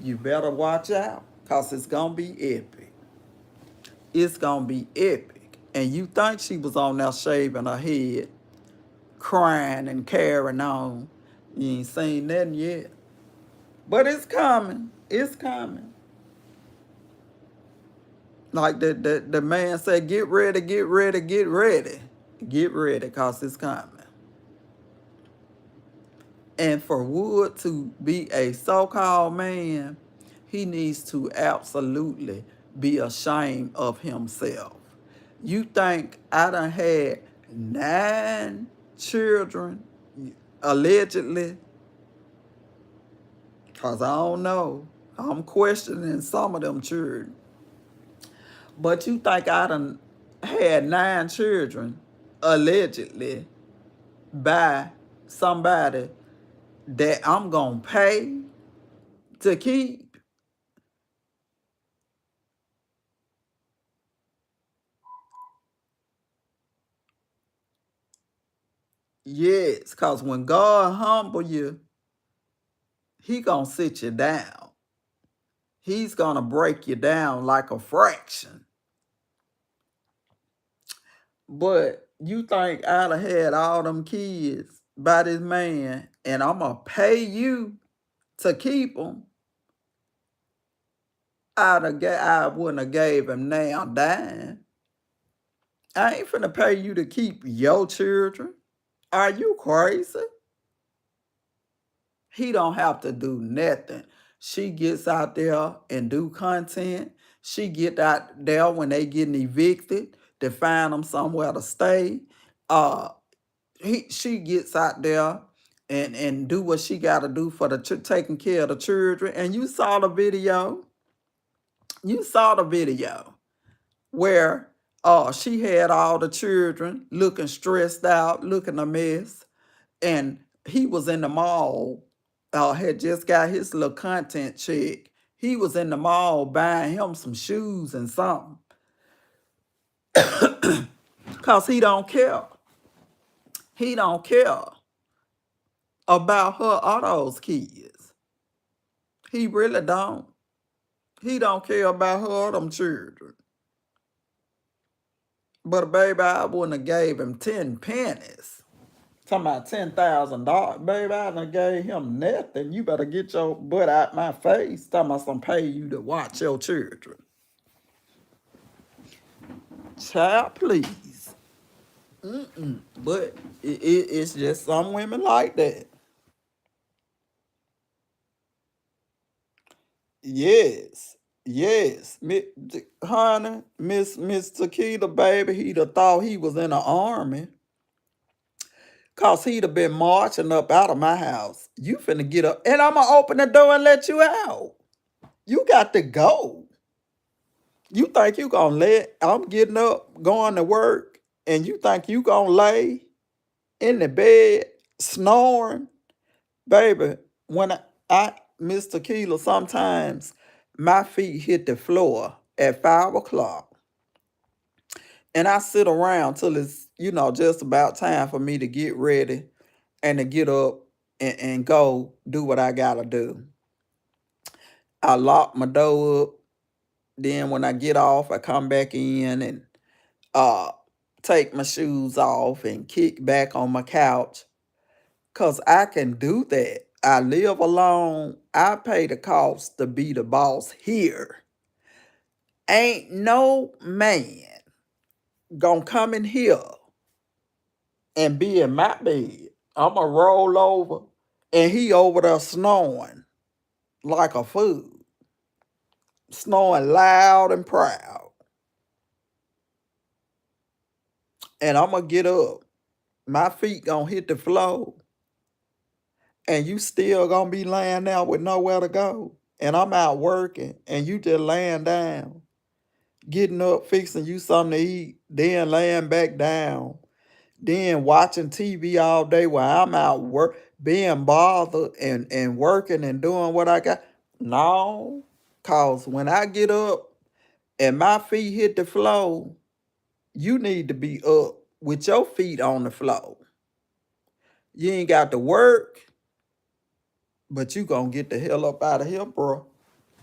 you better watch out because it's going to be epic. It's going to be epic. And you think she was on there shaving her head, crying and carrying on. You ain't seen nothing yet. But it's coming. It's coming. Like the man said, get ready, get ready, get ready. Get ready because it's coming. And for Wood to be a so-called man, he needs to absolutely be ashamed of himself. You think I done had 9 children, allegedly? Because I don't know. I'm questioning some of them children. But you think I done had 9 children, allegedly, by somebody that I'm going to pay to keep? Yes, because when God humble you, he going to sit you down. He's going to break you down like a fraction. But you think I'd have had all them kids by this man and I'm going to pay you to keep them? I wouldn't have gave him now dime. I ain't finna pay you to keep your children. Are you crazy? He don't have to do nothing. She gets out there and do content. She get out there when they getting evicted to find them somewhere to stay. Uh, she gets out there and do what she got to do for the taking care of the children. And you saw the video. You saw the video where she had all the children looking stressed out, looking a mess, and he was in the mall, had just got his little content check. He was in the mall buying him some shoes and something. Because he don't care. He don't care about her or those kids. He really don't. He don't care about her or them children. But baby, I wouldn't have gave him 10 pennies Talking about $10,000, baby. I done gave him nothing. You better get your butt out my face. Talking about some pay you to watch your children. Child, please. But it's just some women like that. Yes. Yes. Honey, Miss Tequila, baby, he'd have thought he was in the army. Cause he'd have been marching up out of my house. You finna get up and I'ma open the door and let you out. You got to go. You think you gonna let I'm getting up, going to work, and you think you gonna lay in the bed snoring? Baby, when I Miss Tequila, sometimes my feet hit the floor at 5 o'clock. And I sit around till it's, just about time for me to get ready and to get up and go do what I gotta do. I lock my door up. Then when I get off, I come back in and uh take my shoes off and kick back on my couch. Cause I can do that. I live alone. I pay the cost to be the boss here. Ain't no man gonna come in here and be in my bed. I'ma roll over and he over there snoring like a fool. Snoring loud and proud. And I'ma get up. My feet gonna hit the floor. And you still gonna be laying there with nowhere to go. And I'm out working and you just laying down, getting up, fixing you something to eat, then laying back down, then watching TV all day while I'm out work, being bothered and working and doing what I got. No, cause when I get up and my feet hit the floor, you need to be up with your feet on the floor. You ain't got to work, but you gonna get the hell up out of here, bro.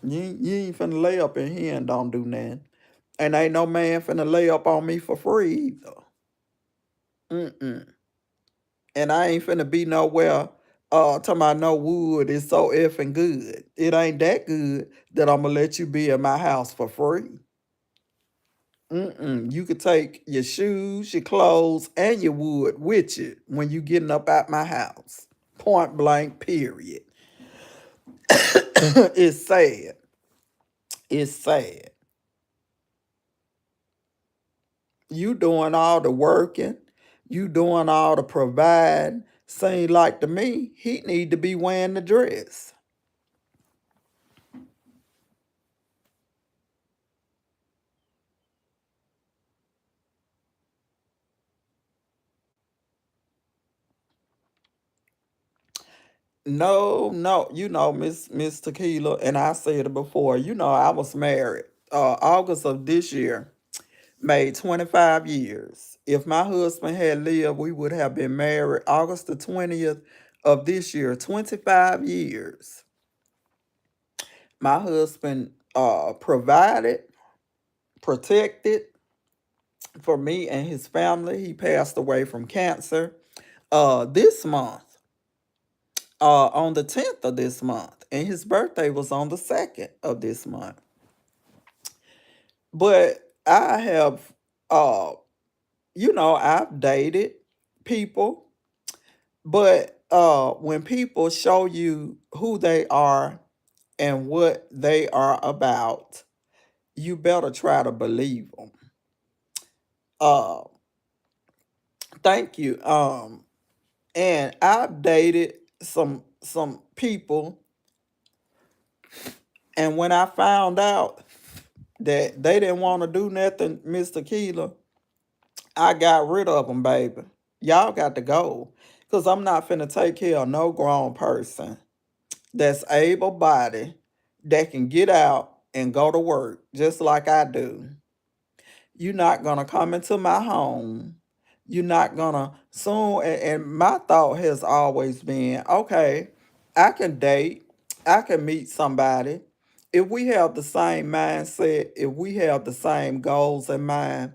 You ain't finna lay up in here and don't do nothing. And ain't no man finna lay up on me for free either. Mm-mm. And I ain't finna be nowhere talking about no wood is so effing good. It ain't that good that I'ma let you be in my house for free. Mm-mm. You could take your shoes, your clothes, and your wood with you when you getting up out my house. Point blank, period. It's sad. It's sad. You doing all the working, you doing all the providing. Seem like to me, he need to be wearing the dress. No, no, Miss Tequila, and I said it before. I was married. August of this year made 25 years. If my husband had lived, we would have been married August the 20th of this year, 25 years. My husband provided, protected for me and his family. He passed away from cancer this month, on the 10th of this month, and his birthday was on the 2nd of this month. But I have, I've dated people, but when people show you who they are and what they are about, you better try to believe them. Uh, thank you. And I've dated some people, and when I found out that they didn't want to do nothing, Mr. Keeler, I got rid of them, baby. Y'all got to go. Because I'm not finna take care of no grown person that's able bodied that can get out and go to work just like I do. You're not gonna come into my home. You're not gonna soon. And my thought has always been, okay, I can date, I can meet somebody. If we have the same mindset, if we have the same goals in mind,